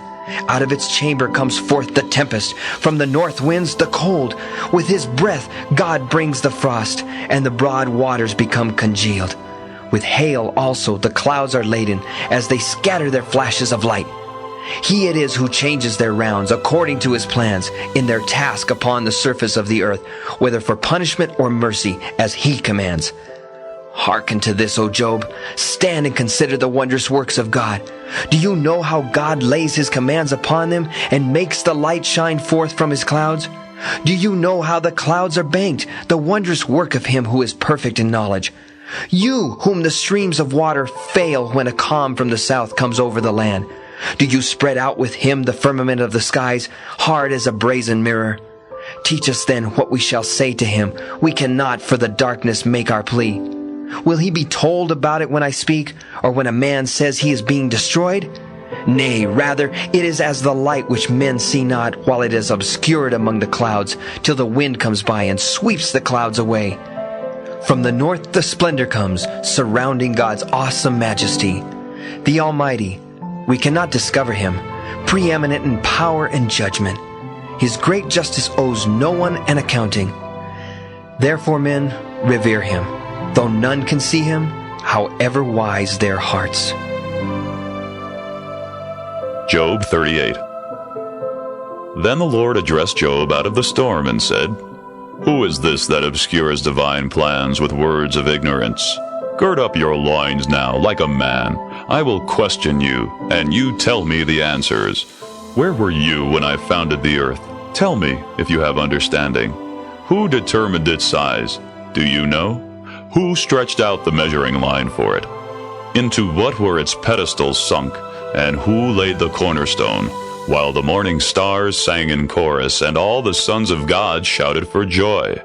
Out of its chamber comes forth the tempest. From the north winds the cold. With his breath God brings the frost, and the broad waters become congealed. With hail also the clouds are laden, as they scatter their flashes of light. He it is who changes their rounds according to his plans, in their task upon the surface of the earth, whether for punishment or mercy, as he commands. Hearken to this, O Job. Stand and consider the wondrous works of God. Do you know how God lays his commands upon them, and makes the light shine forth from his clouds? Do you know how the clouds are banked, the wondrous work of him who is perfect in knowledge? You, whom the streams of water fail when a calm from the south comes over the land. Do you spread out with him the firmament of the skies, hard as a brazen mirror? Teach us then what we shall say to him. We cannot for the darkness make our plea. Will he be told about it when I speak, or when a man says he is being destroyed? Nay, rather, it is as the light which men see not, while it is obscured among the clouds, till the wind comes by and sweeps the clouds away. From the north the splendor comes, surrounding God's awesome majesty. The Almighty, we cannot discover him, preeminent in power and judgment. His great justice owes no one an accounting. Therefore men revere him, though none can see him, however wise their hearts. Job 38. Then the Lord addressed Job out of the storm and said, Who is this that obscures divine plans with words of ignorance? Gird up your loins now like a man. I will question you, and you tell me the answers. Where were you when I founded the earth? Tell me, if you have understanding. Who determined its size? Do you know? Who stretched out the measuring line for it? Into what were its pedestals sunk, and who laid the cornerstone? While the morning stars sang in chorus, and all the sons of God shouted for joy.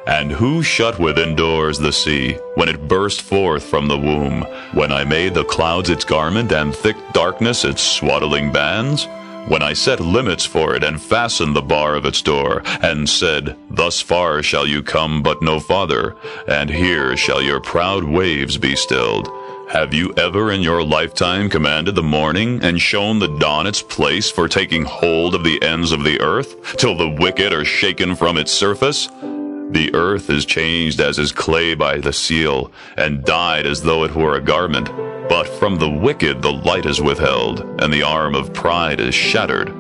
And who shut within doors the sea, when it burst forth from the womb? When I made the clouds its garment, and thick darkness its swaddling bands? When I set limits for it, and fastened the bar of its door, and said, Thus far shall you come, but no farther, and here shall your proud waves be stilled. Have you ever in your lifetime commanded the morning, and shown the dawn its place for taking hold of the ends of the earth, till the wicked are shaken from its surface? The earth is changed as is clay by the seal, and dyed as though it were a garment. But from the wicked the light is withheld, and the arm of pride is shattered.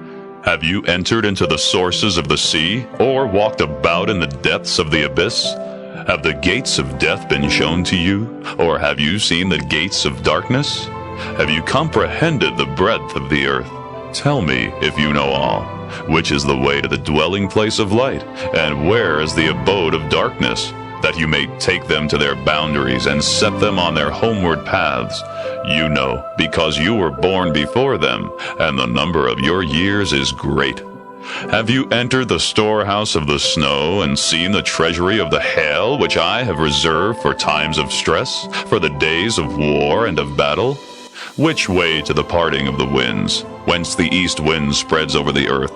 Have you entered into the sources of the sea, or walked about in the depths of the abyss? Have the gates of death been shown to you, or have you seen the gates of darkness? Have you comprehended the breadth of the earth? Tell me, if you know all, which is the way to the dwelling place of light, and where is the abode of darkness, that you may take them to their boundaries and set them on their homeward paths. You know, because you were born before them, and the number of your years is great. Have you entered the storehouse of the snow, and seen the treasury of the hail, which I have reserved for times of stress, for the days of war and of battle? Which way to the parting of the winds, whence the east wind spreads over the earth?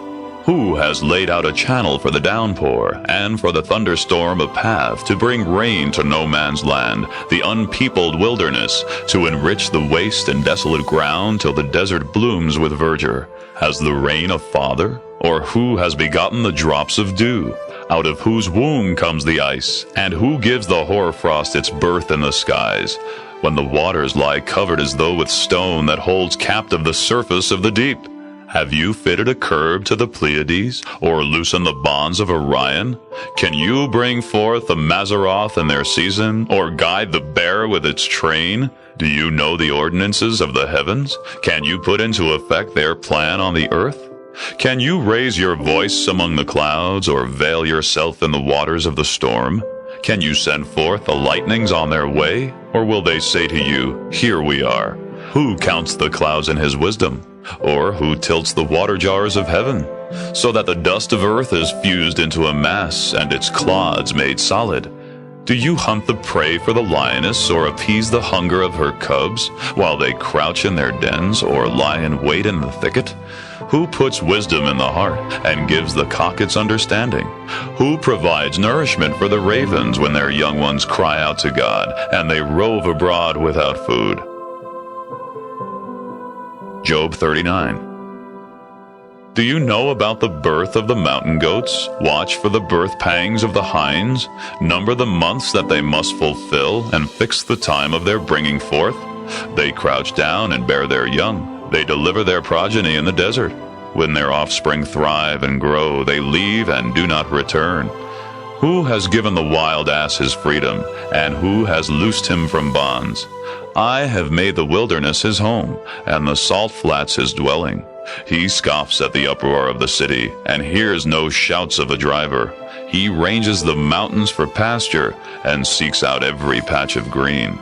Who has laid out a channel for the downpour, and for the thunderstorm a path, to bring rain to no man's land, the unpeopled wilderness, to enrich the waste and desolate ground till the desert blooms with verdure? Has the rain a father? Or who has begotten the drops of dew? Out of whose womb comes the ice? And who gives the hoarfrost its birth in the skies? When the waters lie covered as though with stone that holds captive the surface of the deep? Have you fitted a curb to the Pleiades, or loosened the bonds of Orion? Can you bring forth the Mazzaroth in their season, or guide the bear with its train? Do you know the ordinances of the heavens? Can you put into effect their plan on the earth? Can you raise your voice among the clouds, or veil yourself in the waters of the storm? Can you send forth the lightnings on their way? Or will they say to you, Here we are? Who counts the clouds in his wisdom? Or who tilts the water jars of heaven, so that the dust of earth is fused into a mass, and its clods made solid? Do you hunt the prey for the lioness, or appease the hunger of her cubs, while they crouch in their dens, or lie in wait in the thicket? Who puts wisdom in the heart, and gives the cock its understanding? Who provides nourishment for the ravens when their young ones cry out to God, and they rove abroad without food? Job 39. Do you know about the birth of the mountain goats? Watch for the birth pangs of the hinds. Number the months that they must fulfill, and fix the time of their bringing forth. They crouch down and bear their young. They deliver their progeny in the desert. When their offspring thrive and grow, they leave and do not return. Who has given the wild ass his freedom, and who has loosed him from bonds? I have made the wilderness his home, and the salt flats his dwelling. He scoffs at the uproar of the city, and hears no shouts of a driver. He ranges the mountains for pasture, and seeks out every patch of green.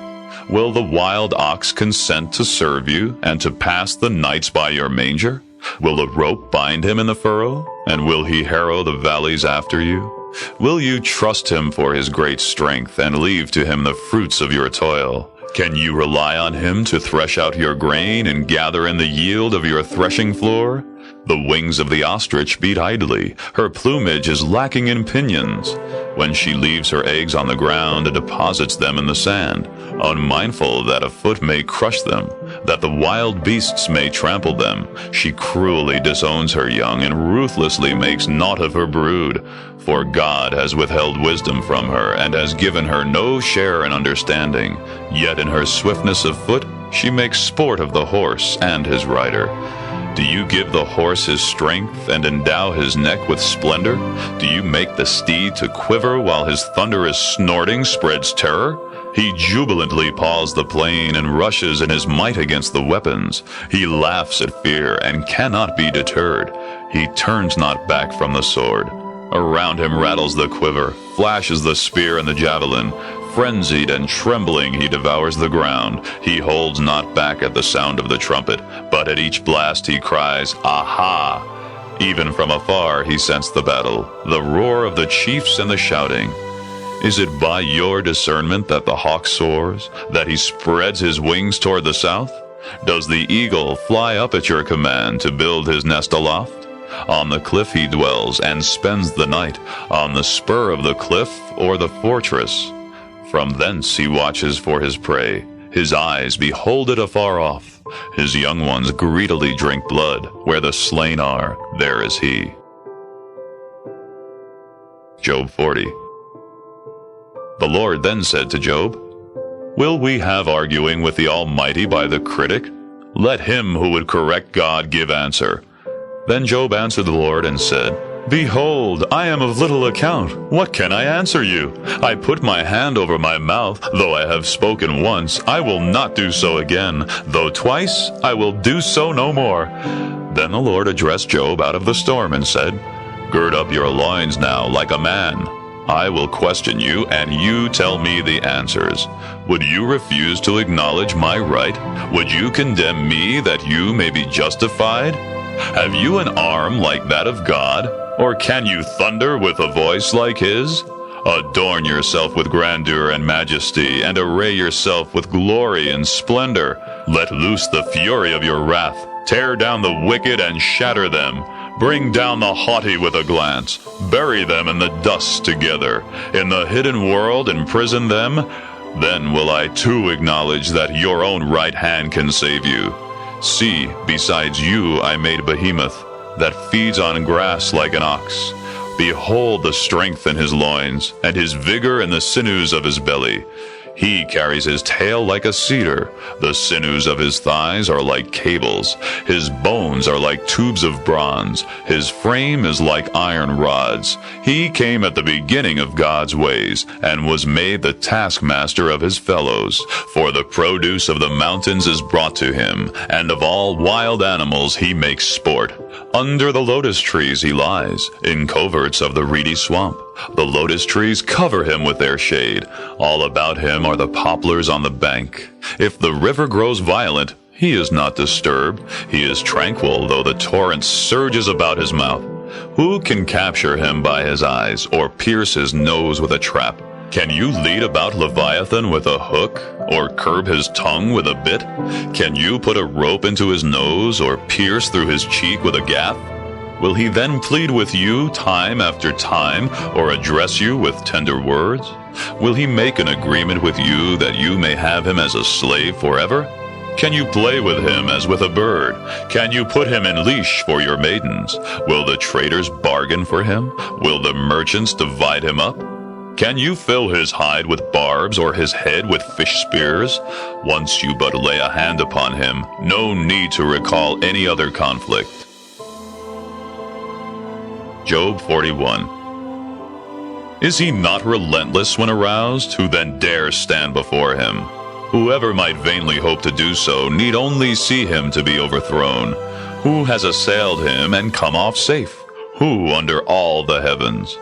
Will the wild ox consent to serve you, and to pass the nights by your manger? Will a rope bind him in the furrow, and will he harrow the valleys after you? Will you trust him for his great strength, and leave to him the fruits of your toil? Can you rely on him to thresh out your grain, and gather in the yield of your threshing floor? The wings of the ostrich beat idly. Her plumage is lacking in pinions. When she leaves her eggs on the ground and deposits them in the sand, unmindful that a foot may crush them, that the wild beasts may trample them, she cruelly disowns her young, and ruthlessly makes naught of her brood. For God has withheld wisdom from her, and has given her no share in understanding. Yet in her swiftness of foot she makes sport of the horse and his rider. Do you give the horse his strength and endow his neck with splendor? Do you make the steed to quiver while his thunderous snorting spreads terror? He jubilantly paws the plain and rushes in his might against the weapons. He laughs at fear and cannot be deterred. He turns not back from the sword. Around him rattles the quiver, flashes the spear and the javelin. Frenzied and trembling, he devours the ground. He holds not back at the sound of the trumpet, but at each blast he cries, "Aha!" Even from afar he scents the battle, the roar of the chiefs and the shouting. Is it by your discernment that the hawk soars, that he spreads his wings toward the south? Does the eagle fly up at your command to build his nest aloft? On the cliff he dwells and spends the night, on the spur of the cliff or the fortress. From thence he watches for his prey. His eyes behold it afar off. His young ones greedily drink blood. Where the slain are, there is he. Job 40. The Lord then said to Job, Will we have arguing with the Almighty by the critic? Let him who would correct God give answer. Then Job answered the Lord and said, Behold, I am of little account. What can I answer you? I put my hand over my mouth. Though I have spoken once, I will not do so again. Though twice, I will do so no more. Then the Lord addressed Job out of the storm and said, Gird up your loins now like a man. I will question you, and you tell me the answers. Would you refuse to acknowledge my right? Would you condemn me that you may be justified? Have you an arm like that of God? Or can you thunder with a voice like his? Adorn yourself with grandeur and majesty, and array yourself with glory and splendor. Let loose the fury of your wrath. Tear down the wicked and shatter them. Bring down the haughty with a glance. Bury them in the dust together. In the hidden world imprison them. Then will I too acknowledge that your own right hand can save you. See, besides you I made Behemoth, that feeds on grass like an ox. Behold the strength in his loins, and his vigor in the sinews of his belly. He carries his tail like a cedar. The sinews of his thighs are like cables. His bones are like tubes of bronze. His frame is like iron rods. He came at the beginning of God's ways, and was made the taskmaster of his fellows. For the produce of the mountains is brought to him, and of all wild animals he makes sport. Under the lotus trees he lies, in coverts of the reedy swamp. The lotus trees cover him with their shade. All about him are the poplars on the bank. If the river grows violent, he is not disturbed. He is tranquil, though the torrent surges about his mouth. Who can capture him by his eyes, or pierce his nose with a trap? Can you lead about Leviathan with a hook, or curb his tongue with a bit? Can you put a rope into his nose, or pierce through his cheek with a gaff? Will he then plead with you time after time, or address you with tender words? Will he make an agreement with you that you may have him as a slave forever? Can you play with him as with a bird? Can you put him in leash for your maidens? Will the traders bargain for him? Will the merchants divide him up? Can you fill his hide with barbs, or his head with fish spears? Once you but lay a hand upon him, no need to recall any other conflict. Job 41. Is he not relentless when aroused? Who then dares stand before him? Whoever might vainly hope to do so need only see him to be overthrown. Who has assailed him and come off safe? Who under all the heavens?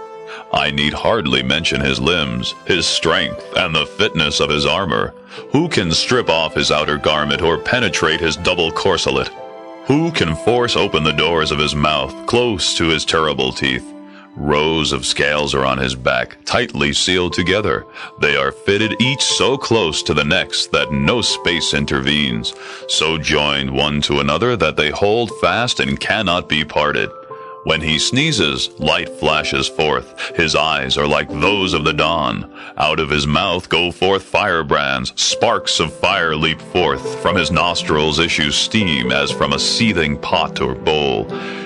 I need hardly mention his limbs, his strength, and the fitness of his armor. Who can strip off his outer garment or penetrate his double corselet? Who can force open the doors of his mouth, close to his terrible teeth? Rows of scales are on his back, tightly sealed together. They are fitted each so close to the next that no space intervenes, so joined one to another that they hold fast and cannot be parted. When he sneezes, light flashes forth. His eyes are like those of the dawn. Out of his mouth go forth firebrands. Sparks of fire leap forth. From his nostrils issue steam as from a seething pot or bowl.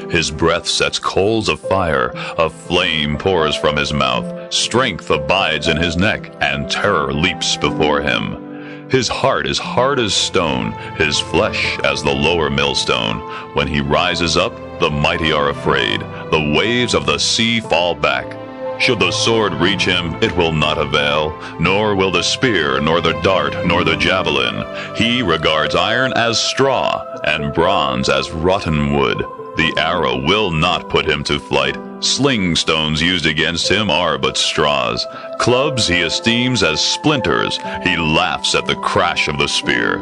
His breath sets coals of fire. A flame pours from his mouth. Strength abides in his neck, and terror leaps before him. His heart is hard as stone, his flesh as the lower millstone. When he rises up, the mighty are afraid. The waves of the sea fall back. Should the sword reach him, it will not avail, nor will the spear, nor the dart, nor the javelin. He regards iron as straw, and bronze as rotten wood. The arrow will not put him to flight. Sling stones used against him are but straws. Clubs he esteems as splinters. He laughs at the crash of the spear.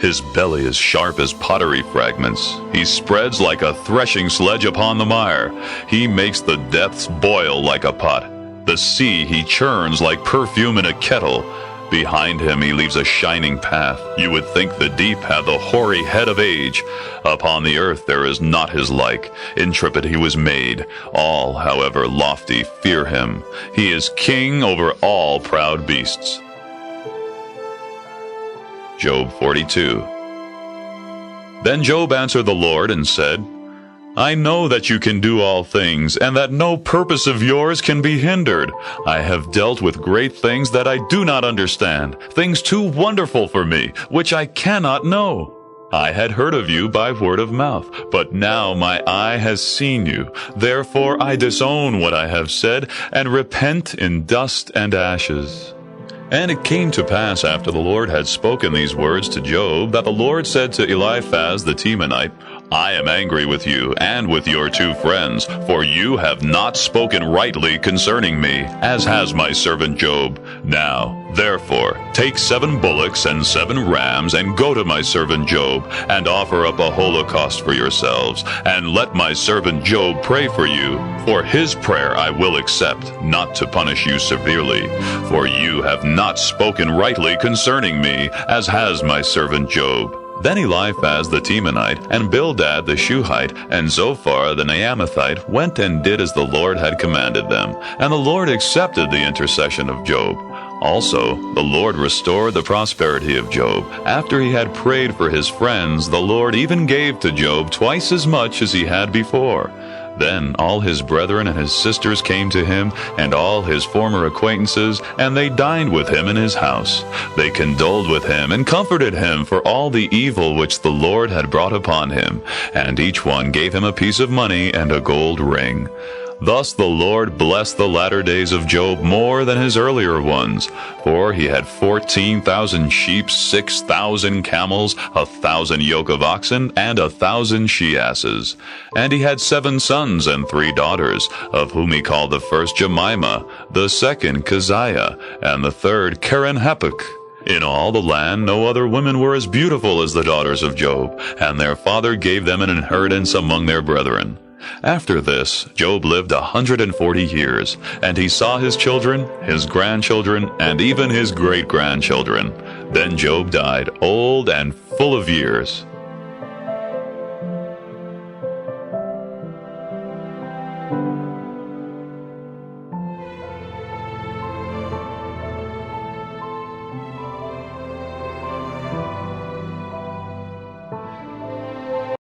His belly is sharp as pottery fragments. He spreads like a threshing sledge upon the mire. He makes the depths boil like a pot. The sea he churns like perfume in a kettle. Behind him he leaves a shining path. You would think the deep had the hoary head of age. Upon the earth there is not his like. Intrepid he was made. All, however lofty, fear him. He is king over all proud beasts. Job 42. Then Job answered the Lord and said, I know that you can do all things, and that no purpose of yours can be hindered. I have dealt with great things that I do not understand, things too wonderful for me, which I cannot know. I had heard of you by word of mouth, but now my eye has seen you. Therefore I disown what I have said, and repent in dust and ashes. And it came to pass after the Lord had spoken these words to Job, that the Lord said to Eliphaz the Temanite, I am angry with you and with your 2 friends, for you have not spoken rightly concerning me, as has my servant Job. Now, therefore, take 7 bullocks and 7 rams, and go to my servant Job, and offer up a holocaust for yourselves, and let my servant Job pray for you. For his prayer I will accept, not to punish you severely, for you have not spoken rightly concerning me, as has my servant Job. Then Eliphaz the Temanite, and Bildad the Shuhite, and Zophar the Naamathite went and did as the Lord had commanded them, and the Lord accepted the intercession of Job. Also, the Lord restored the prosperity of Job. After he had prayed for his friends, the Lord even gave to Job twice as much as he had before. Then all his brethren and his sisters came to him, and all his former acquaintances, and they dined with him in his house. They condoled with him and comforted him for all the evil which the Lord had brought upon him, and each one gave him a piece of money and a gold ring. Thus the Lord blessed the latter days of Job more than his earlier ones, for he had 14,000 sheep, 6,000 camels, 1,000 yoke of oxen, and 1,000 she-asses. And he had 7 sons and 3 daughters, of whom he called the first Jemimah, the second Keziah, and the third Keren-happuch. In all the land no other women were as beautiful as the daughters of Job, and their father gave them an inheritance among their brethren. After this, Job lived 140 years, and he saw his children, his grandchildren, and even his great-grandchildren. Then Job died, old and full of years.